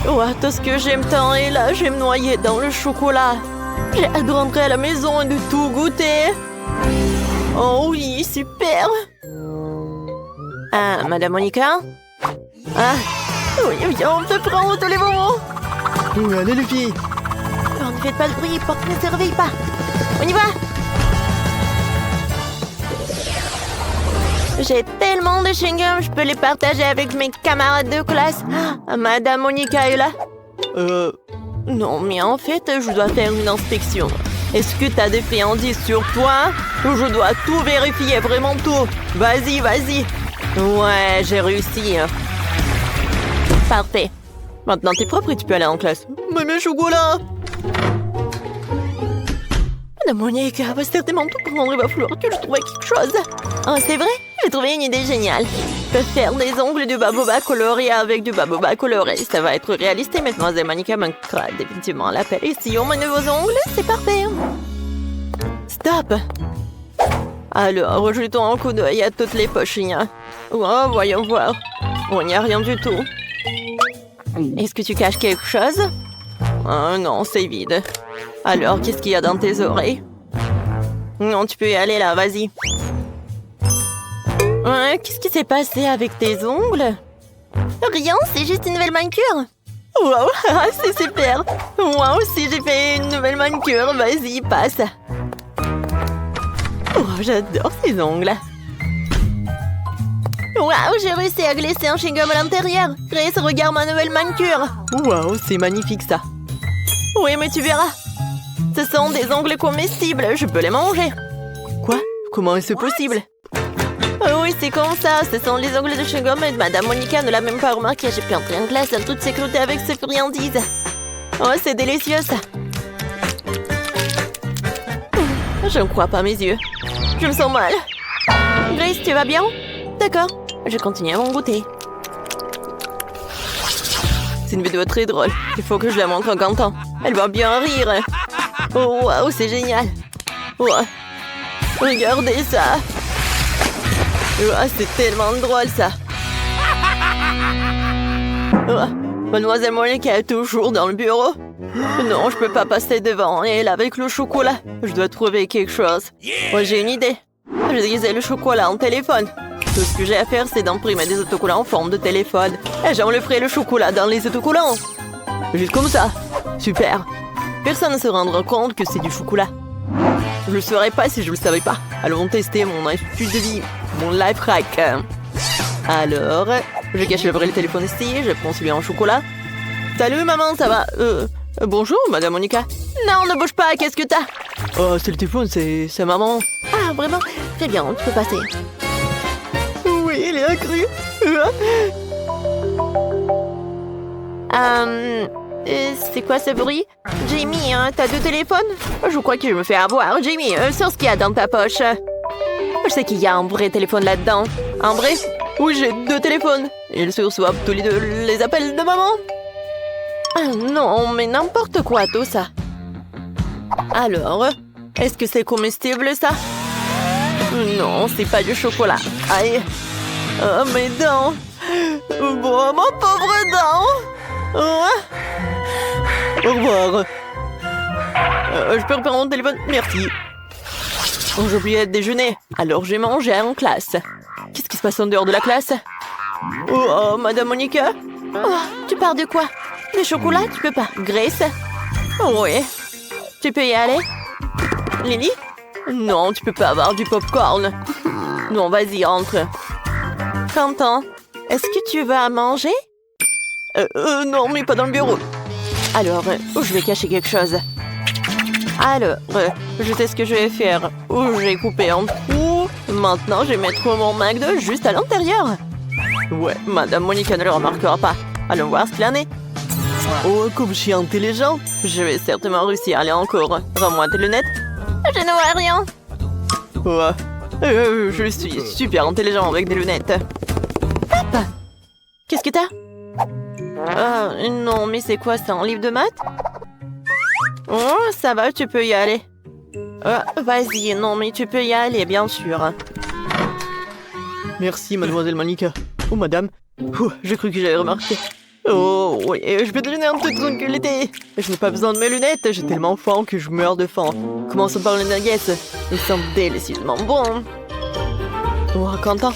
Oh, tout ce que j'aime tant, et là, je vais me noyer dans le chocolat. J'ai hâte de rentrer à la maison et de tout goûter. Oh oui, super. Ah, Madame Monica? Ah, oui, on te prend tous les bonbons. Allez les filles. Oh, ne faites pas de bruit, porte ne se réveille pas. On y va. J'ai tellement de chewing-gum, je peux les partager avec mes camarades de classe. Ah, Madame Monica est là. Non, mais en fait, je dois faire une inspection. Est-ce que t'as des friandises sur toi? Je dois tout vérifier, vraiment tout. Vas-y, vas-y. Ouais, j'ai réussi. Parfait. Maintenant, t'es propre et tu peux aller en classe. Mais mes chocolats! Madame Monica va certainement tout prendre, il va falloir que je trouve quelque chose. Oh, c'est vrai? J'ai trouvé une idée géniale. Je peux faire des ongles de baboba colorés avec du baboba coloré. Ça va être réaliste et mademoiselle Monica manquera définitivement l'appel. Et si on met de vos ongles, c'est parfait. Stop! Alors, jetons un coup d'œil à toutes les poches. Oh, voyons voir. Oh, il n'y a rien du tout. Est-ce que tu caches quelque chose? Oh, non, c'est vide. Alors, qu'est-ce qu'il y a dans tes oreilles? Non, tu peux y aller là, vas-y. Qu'est-ce qui s'est passé avec tes ongles? Rien, c'est juste une nouvelle manicure. Wow, c'est super. Moi aussi, j'ai fait une nouvelle manicure. Vas-y, passe. Oh, j'adore ces ongles. Waouh, j'ai réussi à glisser un chewing-gum à l'intérieur. Grace, regarde ma nouvelle manicure. Waouh, c'est magnifique ça. Oui, mais tu verras. Ce sont des ongles comestibles. Je peux les manger. Quoi? Comment est-ce possible? Oh oui, c'est comme ça. Ce sont les ongles de chewing-gum et Madame Monica ne l'a même pas remarqué. J'ai pu entrer en classe en toute sécurité avec ces friandises. Oh, c'est délicieux, ça. Je ne crois pas mes yeux. Je me sens mal. Grace, tu vas bien? D'accord. Je continue à mon goûter. C'est une vidéo très drôle. Il faut que je la montre à Quentin. Elle va bien rire. Oh, waouh, c'est génial. Oh, regardez ça. Oh, c'est tellement drôle, ça. Oh, Mademoiselle Monica est toujours dans le bureau. Non, je peux pas passer devant elle avec le chocolat. Je dois trouver quelque chose. Oh, j'ai une idée. Je déguisais le chocolat en téléphone. Tout ce que j'ai à faire, c'est d'imprimer des autocollants en forme de téléphone. Et j'enlèverai le chocolat dans les autocollants. Juste comme ça. Super. Personne ne se rendra compte que c'est du chocolat. Je le saurais pas si je le savais pas. Allons tester mon habitude de vie. Mon life hack. Alors, je cache le vrai téléphone ici. Je prends celui en chocolat. Salut maman, ça va? Bonjour Madame Monica. Non, ne bouge pas, qu'est-ce que t'as? Oh, c'est le téléphone, c'est maman. Ah, vraiment? Très bien, tu peux passer. Oui, il est accru. C'est quoi ce bruit? Jamie, hein, t'as 2 téléphones? Je crois que je me fais avoir. Jamie, sors ce qu'il y a dans ta poche. Je sais qu'il y a un vrai téléphone là-dedans. Un vrai? Oui, j'ai 2 téléphones. Ils se reçoivent tous les 2 les appels de maman. Ah non, mais n'importe quoi, tout ça. Alors, est-ce que c'est comestible, ça? Non, c'est pas du chocolat. Aïe. Oh, mes dents. Bon, mon pauvre dent. Au revoir. Je peux reprendre mon téléphone? Merci. Oh, j'ai oublié de déjeuner. Alors, j'ai mangé en classe. Qu'est-ce qui se passe en dehors de la classe? Oh, Madame Monica? Oh, tu parles de quoi? Le chocolat, tu peux pas. Grace? Oui. Tu peux y aller? Lily? Non, tu peux pas avoir du popcorn. Non, vas-y, entre. Quentin, est-ce que tu vas manger? Non, mais pas dans le bureau. Alors, je vais cacher quelque chose. Alors, je sais ce que je vais faire. J'ai coupé en trous. Maintenant, je vais mettre mon McDo juste à l'intérieur. Ouais, Madame Monica ne le remarquera pas. Allons voir ce qu'il en est. Oh, comme je suis intelligent, je vais certainement réussir à aller en cours. Rends-moi tes lunettes. Je ne vois rien. Ouais. Je suis super intelligent avec des lunettes. Hop! Qu'est-ce que t'as? Non, mais c'est quoi, c'est un livre de maths? Oh, ça va, tu peux y aller. Vas-y, non, mais tu peux y aller, bien sûr. Merci, Mademoiselle Monica. Oh, madame. J'ai cru que j'avais remarqué. Oh, oui, je peux te donner un peu de tranquillité. Je n'ai pas besoin de mes lunettes, j'ai tellement faim que je meurs de faim. Commençons par les nuggets. Ils sont délicieusement bons. Oh, Quentin.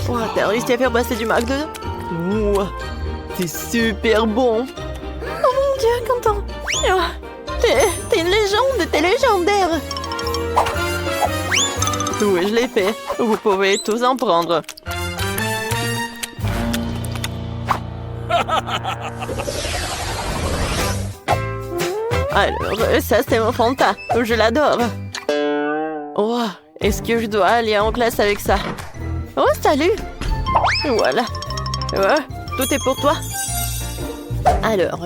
Oh, t'as réussi à faire passer du McDo? Oh, c'est super bon. Oh mon Dieu, Quentin. Oh, t'es une légende, t'es légendaire. Oui, je l'ai fait. Vous pouvez tous en prendre. Alors, ça c'est mon Fanta. Je l'adore. Oh, est-ce que je dois aller en classe avec ça? Oh, salut. Voilà. Tout est pour toi. Alors,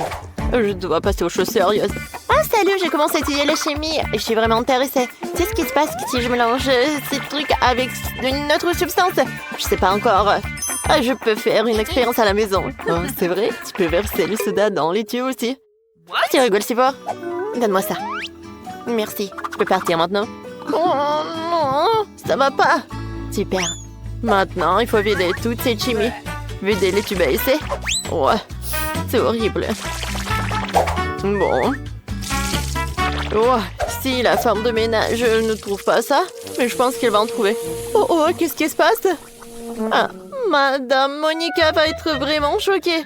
je dois passer aux choses sérieuses. Ah, salut, j'ai commencé à étudier la chimie. Je suis vraiment intéressée. Tu sais ce qui se passe si je mélange ces trucs avec une autre substance? Je sais pas encore. Je peux faire une expérience à la maison. Oh, c'est vrai? Tu peux verser le soda dans les tuyaux aussi. Tu rigoles si fort? Donne-moi ça. Merci. Je peux partir maintenant? Oh non, ça va pas. Super. Maintenant, il faut vider toute cette chimie. Vider les tubes à essai. Ouais, c'est horrible. Bon. Oh, si la femme de ménage ne trouve pas ça, mais je pense qu'elle va en trouver. Oh, qu'est-ce qui se passe? Ah, Madame Monica va être vraiment choquée.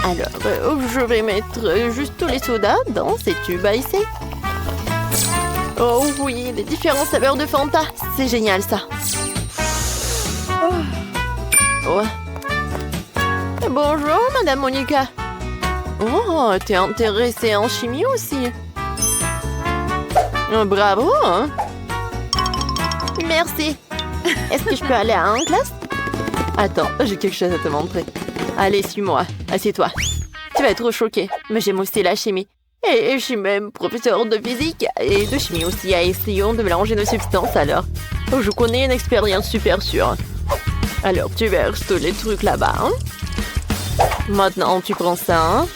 Alors, je vais mettre juste tous les sodas dans ces tubes à essai. Oh oui, les différentes saveurs de Fanta. C'est génial, ça. Oh. Bonjour, Madame Monica. Oh, t'es intéressée en chimie aussi. Bravo, hein? Merci. Est-ce que je peux aller en classe? Attends, j'ai quelque chose à te montrer. Allez, suis-moi. Assieds-toi. Tu vas être choqué, mais j'aime aussi la chimie. Et je suis même professeur de physique et de chimie aussi. Essayons de mélanger nos substances alors. Je connais une expérience super sûre. Alors, tu verses tous les trucs là-bas. Hein? Maintenant, tu prends ça. Hein?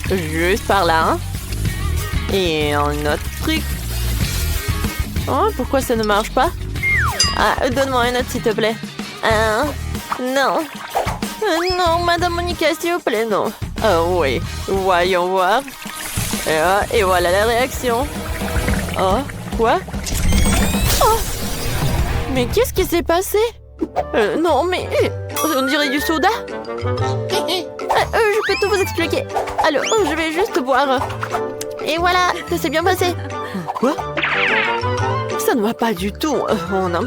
Juste par là. Hein? Et un autre truc. Oh, pourquoi ça ne marche pas? Ah, donne-moi un autre, s'il te plaît. Non. Non, Madame Monica, s'il vous plaît, non. Oh oui, voyons voir. Et voilà la réaction. Oh, quoi? Oh! Mais qu'est-ce qui s'est passé? Non, mais... on dirait du soda. Je peux tout vous expliquer. Alors, je vais juste boire. Et voilà, ça s'est bien passé. Quoi? Ça ne va pas du tout. On a